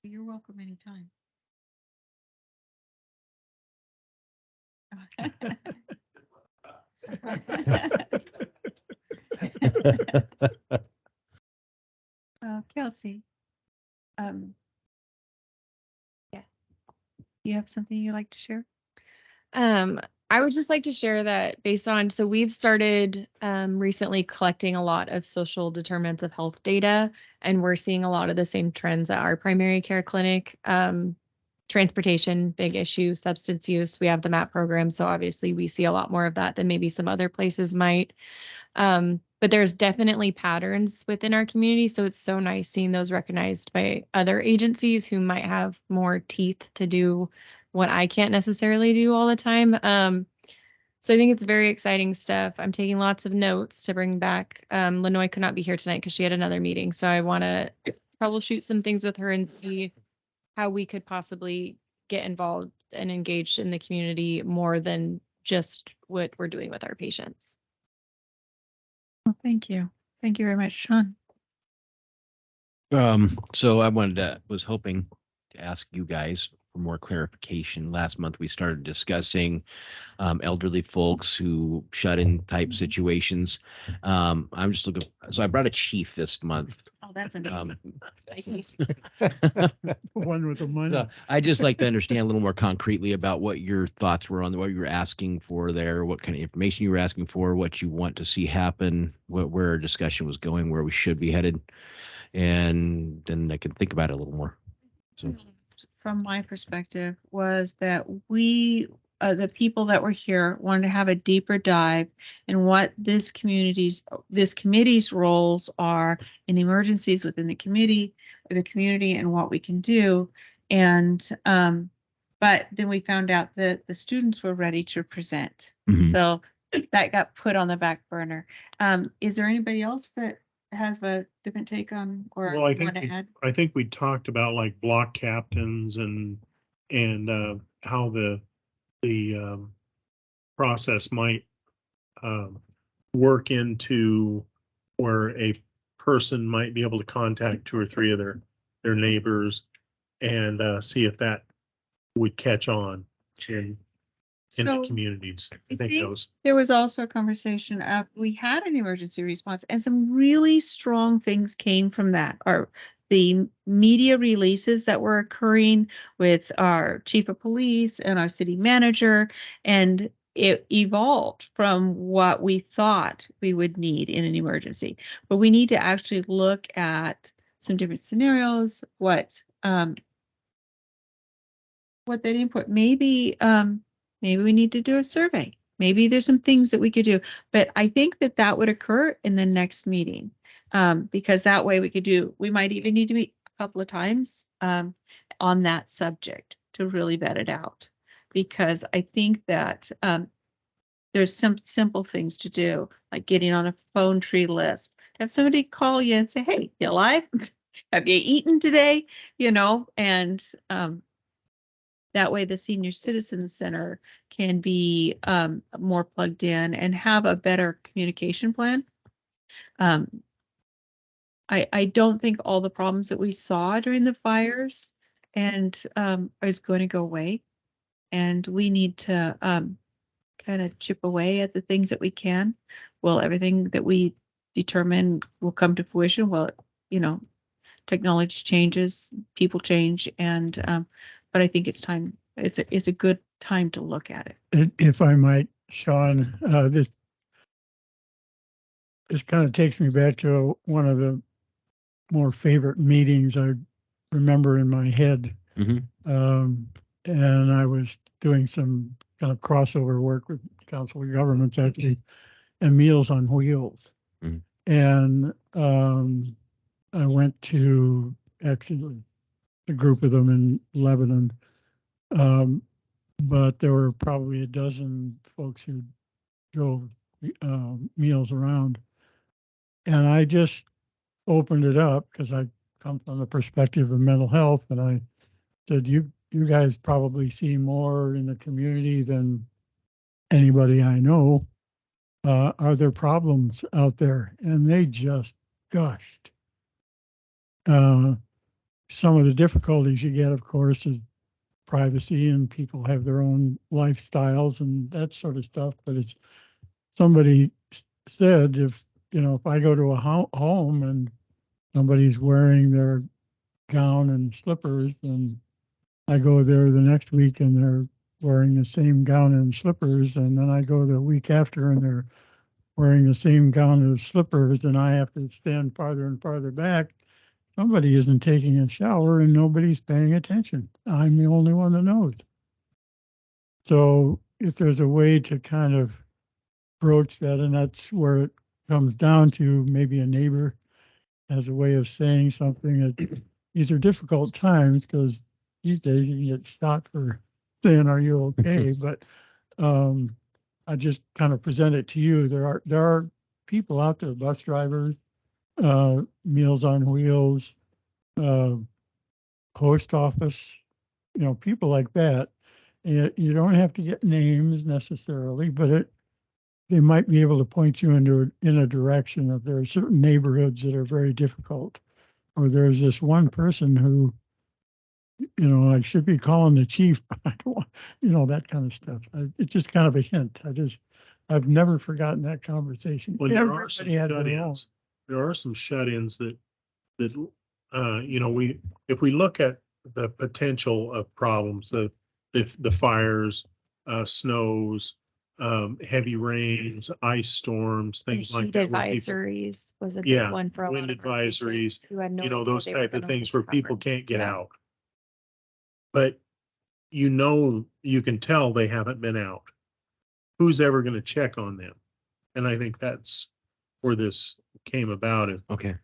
You're welcome anytime. Kelsey. Yeah. You have something you'd like to share? I would just like to share that based on, so we've started recently collecting a lot of social determinants of health data, and we're seeing a lot of the same trends at our primary care clinic. Transportation, big issue, substance use. We have the MAP program, so obviously we see a lot more of that than maybe some other places might. But there's definitely patterns within our community, so it's so nice seeing those recognized by other agencies who might have more teeth to do what I can't necessarily do all the time. So I think it's very exciting stuff. I'm taking lots of notes to bring back. Lenoy could not be here tonight because she had another meeting, so I want to troubleshoot some things with her and see how we could possibly get involved and engaged in the community more than just what we're doing with our patients. Well, thank you. Thank you very much, Sean. So I was hoping to ask you guys for more clarification. Last month, we started discussing elderly folks who shut-in type situations. I'm just looking, so I brought a chief this month. Oh, that's amazing. One with the money. I'd just like to understand a little more concretely about what your thoughts were on what you were asking for there, what kind of information you were asking for, what you want to see happen, where our discussion was going, where we should be headed. And then I can think about it a little more. So. From my perspective was that we, the people that were here wanted to have a deeper dive in what this committee's roles are in emergencies within the committee or the community and what we can do. And, but then we found out that the students were ready to present. Mm-hmm. So that got put on the back burner. Is there anybody else that has a different take on or Well, I think we talked about like block captains and how the process might work into where a person might be able to contact 2 or 3 of their neighbors and see if that would catch on in the communities. I think those. There was also a conversation of, we had an emergency response and some really strong things came from that. The media releases that were occurring with our chief of police and our city manager, and it evolved from what we thought we would need in an emergency. But we need to actually look at some different scenarios, what that input, maybe we need to do a survey. Maybe there's some things that we could do, but I think that would occur in the next meeting. Because that way we might even need to meet a couple of times on that subject to really vet it out. Because I think that there's some simple things to do, like getting on a phone tree list. Have somebody call you and say, hey, you alive? Have you eaten today? And That way the senior citizen center can be more plugged in and have a better communication plan. I don't think all the problems that we saw during the fires and is going to go away. And we need to kind of chip away at the things that we can. Well, everything that we determine will come to fruition. Well, technology changes, people change, and but I think it's time. It's a good time to look at it. If I might, Sean, this kind of takes me back to one of the more favorite meetings I remember in my head. And I was doing some kind of crossover work with Council of Governments actually, and Meals on Wheels. And I went to actually a group of them in Lebanon. But there were probably a dozen folks who drove meals around. And I just opened it up because I come from the perspective of mental health. And I said, you guys probably see more in the community than anybody I know. Are there problems out there? And they just gushed. Some of the difficulties you get, of course, is privacy, and people have their own lifestyles and that sort of stuff. But it's somebody said, if I go to a home and somebody's wearing their gown and slippers, and I go there the next week and they're wearing the same gown and slippers, and then I go the week after and they're wearing the same gown and slippers, and I have to stand farther and farther back. Somebody isn't taking a shower and nobody's paying attention. I'm the only one that knows. So if there's a way to kind of broach that, and that's where it comes down to, maybe a neighbor has a way of saying something that these are difficult times, because these days you can get shot for saying, "Are you okay?" But I just kind of present it to you. There are people out there, bus drivers, Meals on Wheels, post office, people like that. And you don't have to get names necessarily, but they might be able to point you in a direction of, there are certain neighborhoods that are very difficult, or there's this one person who, I should be calling the chief, but I don't want, that kind of stuff. It's just kind of a hint. I've never forgotten that conversation. Well, there are some Everybody had their own. shut-ins. There are some shut-ins that if we look at the potential of problems, the fires, snows, heavy rains, ice storms, things like Heat that. where people- advisories was a Yeah, big one for a wind lot of our patients advisories, who had no idea those they were type of gonna things lose where people coverage. can't get Yeah. out. But you can tell they haven't been out. Who's ever going to check on them? And I think that's where this came about. Okay.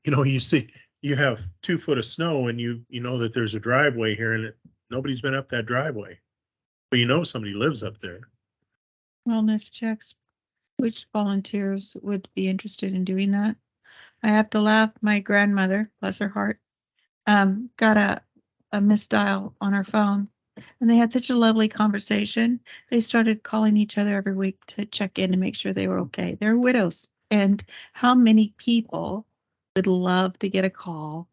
You see, you have 2 foot of snow and you know that there's a driveway here and nobody's been up that driveway. But somebody lives up there. Wellness checks. Which volunteers would be interested in doing that? I have to laugh. My grandmother, bless her heart, got a misdial on her phone, and they had such a lovely conversation. They started calling each other every week to check in and make sure they were okay. They're widows, and how many people would love to get a call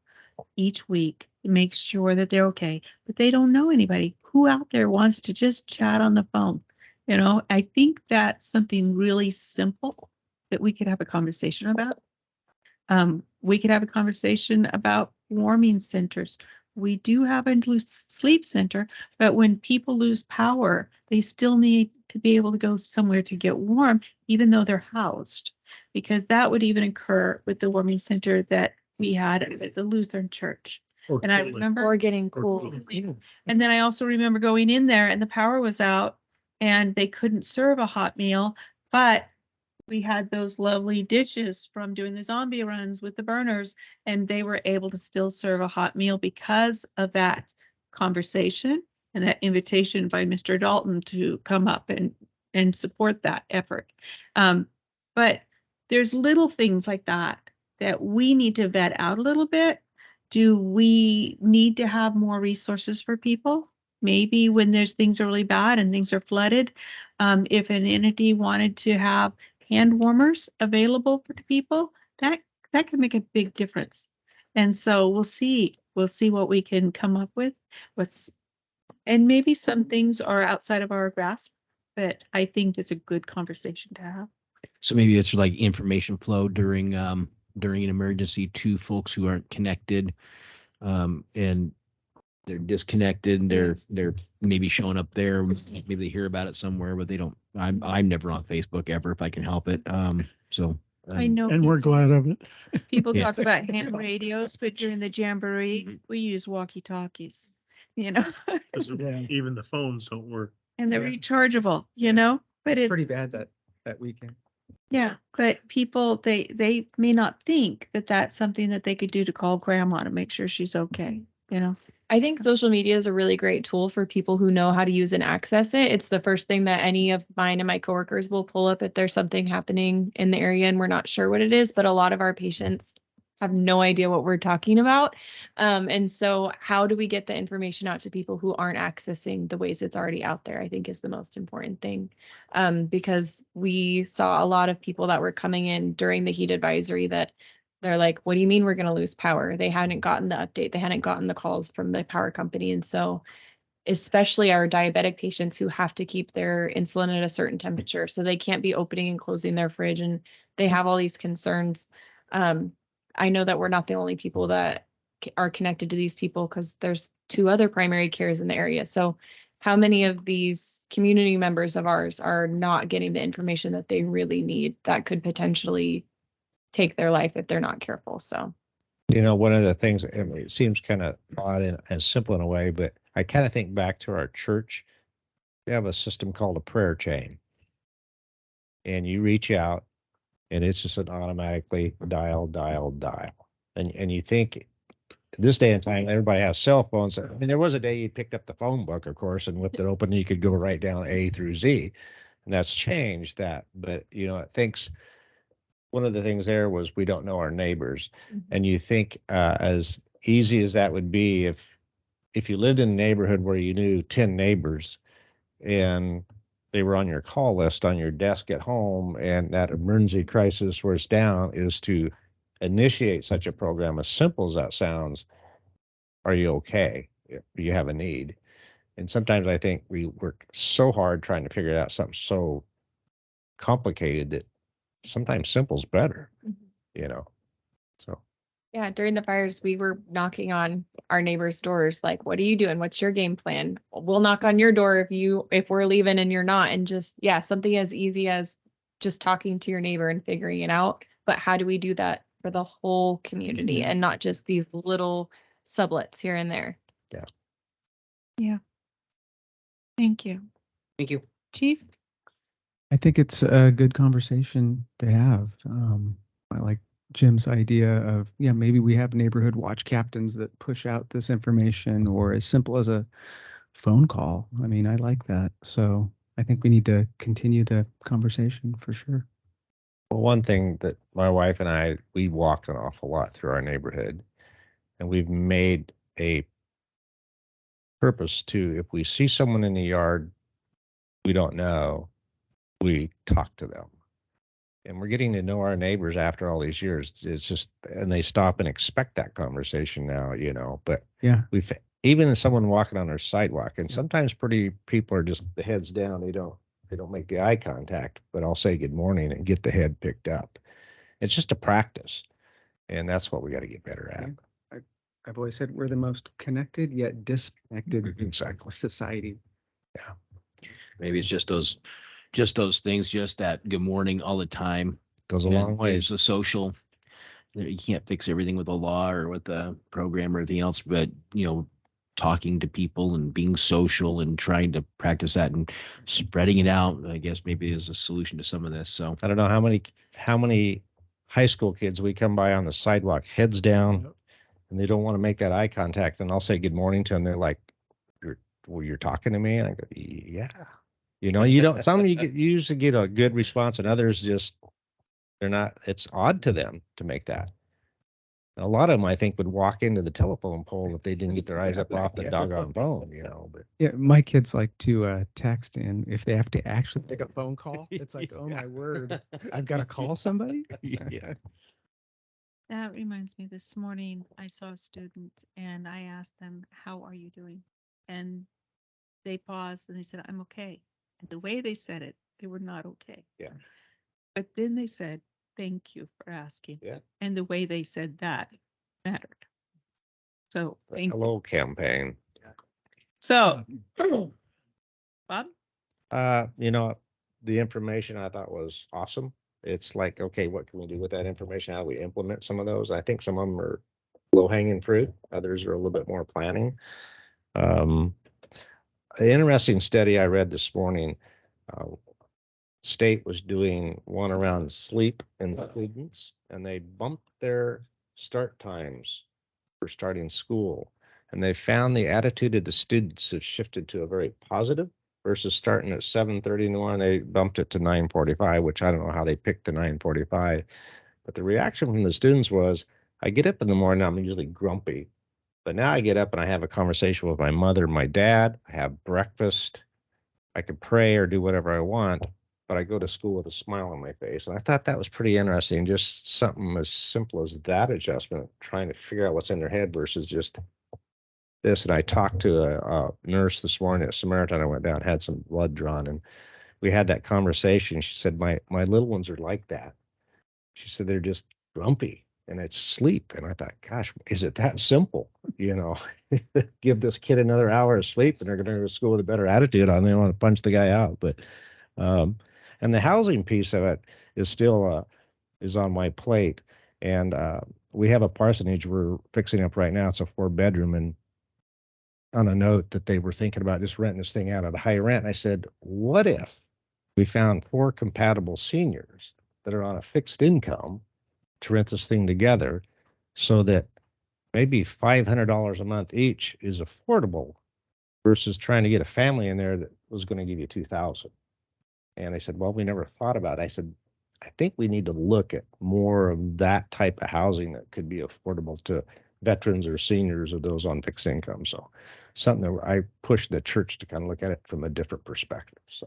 each week to make sure that they're okay, but they don't know anybody. Who out there wants to just chat on the phone? I think that's something really simple that we could have a conversation about. We could have a conversation about warming centers. We do have a sleep center, but when people lose power, they still need to be able to go somewhere to get warm, even though they're housed, because that would even occur with the warming center that we had at the Lutheran church. And I remember, Or getting cool. and then I also remember going in there and the power was out and they couldn't serve a hot meal, but we had those lovely dishes from doing the zombie runs with the burners, and they were able to still serve a hot meal because of that conversation and that invitation by Mr. Dalton to come up and support that effort. But there's little things like that we need to vet out a little bit. Do we need to have more resources for people? Maybe when there's things are really bad and things are flooded, if an entity wanted to have hand warmers available for the people, that could make a big difference. And so we'll see what we can come up with. And maybe some things are outside of our grasp, but I think it's a good conversation to have. So maybe it's like information flow during an emergency to folks who aren't connected, and they're disconnected. And they're maybe showing up there. Maybe they hear about it somewhere, but they don't. I'm never on Facebook ever if I can help it. So I know. And we're glad of it. People Yeah. talk about hand radios, but during the jamboree, we use walkie-talkies, you know, 'Cause Yeah. even the phones don't work. and they're rechargeable, you know, but it's, Pretty bad that weekend. yeah, but people, they may not think that that's something that they could do to call grandma to make sure she's okay, you know? I think social media is a really great tool for people who know how to use and access it. It's the first thing that any of mine and my coworkers will pull up if there's something happening in the area and we're not sure what it is, but a lot of our patients have no idea what we're talking about. And so how do we get the information out to people who aren't accessing the ways it's already out there, I think is the most important thing. Because we saw a lot of people that were coming in during the heat advisory that they're like, what do you mean we're going to lose power? They hadn't gotten the update. They hadn't gotten the calls from the power company. And so especially our diabetic patients who have to keep their insulin at a certain temperature, so they can't be opening and closing their fridge, and they have all these concerns. I know that we're not the only people that are connected to these people because there's 2 other primary cares in the area. So how many of these community members of ours are not getting the information that they really need that could potentially take their life if they're not careful? So You know, one of the things, I mean, it seems kind of odd and simple in a way, but I kind of think back to our church. We have a system called a prayer chain. And you reach out and it's just an automatically dial. And you think this day and time, everybody has cell phones. I mean, there was a day you picked up the phone book, of course, and whipped it open, and you could go right down A through Z. And that's changed that. But, you know, it thinks one of the things there was we don't know our neighbors. And you think as easy as that would be if you lived in a neighborhood where you knew 10 neighbors and they were on your call list on your desk at home, and that emergency crisis where it's down is to initiate such a program, as simple as that sounds. Are you okay? Do you have a need? And sometimes I think we work so hard trying to figure out something so complicated that sometimes simple's better, you know? So. yeah, during the fires, we were knocking on our neighbors' doors, like, what are you doing? What's your game plan? We'll knock on your door if we're leaving and you're not. And just, yeah, something as easy as just talking to your neighbor and figuring it out. But how do we do that for the whole community and not just these little sublets here and there? Yeah. Yeah. Thank you. Thank you. Chief? I think it's a good conversation to have. I like Jim's idea of, yeah, maybe we have neighborhood watch captains that push out this information, or as simple as a phone call. I mean, I like that. So I think we need to continue the conversation for sure. Well, one thing that my wife and I, we walk an awful lot through our neighborhood, and we've made a purpose to, if we see someone in the yard we don't know, we talk to them. And we're getting to know our neighbors after all these years. It's just, and they stop and expect that conversation now, you know. But Yeah. we've even someone walking on our sidewalk, and sometimes pretty people are just the heads down. They don't make the eye contact, but I'll say good morning and get the head picked up. It's just a practice, and that's what we got to get better at. I've always said we're the most connected yet disconnected Exactly. society. Maybe it's just those things, just that good morning all the time. Goes a And long way. It's the social. You can't fix everything with a law or with a program or anything else, but talking to people and being social and trying to practice that and spreading it out, I guess maybe is a solution to some of this. So I don't know how many high school kids we come by on the sidewalk, heads down, and they don't want to make that eye contact. And I'll say good morning to them. They're like, you're talking to me? And I go, yeah. You know, you don't, some you usually get a good response, and others just, they're not, it's odd to them to make that. A lot of them, I think, would walk into the telephone pole if they didn't get their eyes up off the doggone phone, you know, but. Yeah, my kids like to text, and if they have to actually take a phone call, it's like, oh my word, I've got to call somebody. Yeah. That reminds me, this morning I saw a student and I asked them, how are you doing? And they paused and they said, I'm okay. And the way they said it, they were not okay. Yeah. But then they said, thank you for asking. Yeah. And the way they said that mattered. So, The thank you. hello campaign. So, Bob? You know, the information I thought was awesome. It's like, okay, what can we do with that information? How do we implement some of those? I think some of them are low hanging fruit. Others are a little bit more planning. An interesting study I read this morning. State was doing one around sleep in students, and they bumped their start times for starting school. And they found the attitude of the students have shifted to a very positive versus starting at 7:30 in the morning. They bumped it to 9:45, which I don't know how they picked the 9:45. But the reaction from the students was, I get up in the morning, I'm usually grumpy. But now I get up and I have a conversation with my mother, my dad, I have breakfast, I can pray or do whatever I want, but I go to school with a smile on my face. And I thought that was pretty interesting. Just something as simple as that adjustment, trying to figure out what's in their head versus just this. And I talked to a nurse this morning at Samaritan. I went down, had some blood drawn, and we had that conversation. She said, my little ones are like that. She said, they're just grumpy and it's sleep. And I thought, gosh, is it that simple? You know, give this kid another hour of sleep and they're going to go to school with a better attitude on. They want to punch the guy out. But, and the housing piece of it is still, is on my plate. And we have a parsonage we're fixing up right now. It's a 4-bedroom, and on a note that they were thinking about just renting this thing out at a high rent. I said, what if we found 4 compatible seniors that are on a fixed income to rent this thing together, so that maybe $500 a month each is affordable versus trying to get a family in there that was going to give you $2,000. And I said, well, we never thought about it. I said, I think we need to look at more of that type of housing that could be affordable to veterans or seniors or those on fixed income. So something that I pushed the church to kind of look at it from a different perspective. So,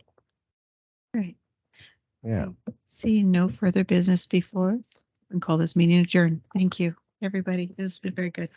Great. yeah. Seeing no further business before us, and call this meeting adjourned. Thank you, everybody. This has been very good.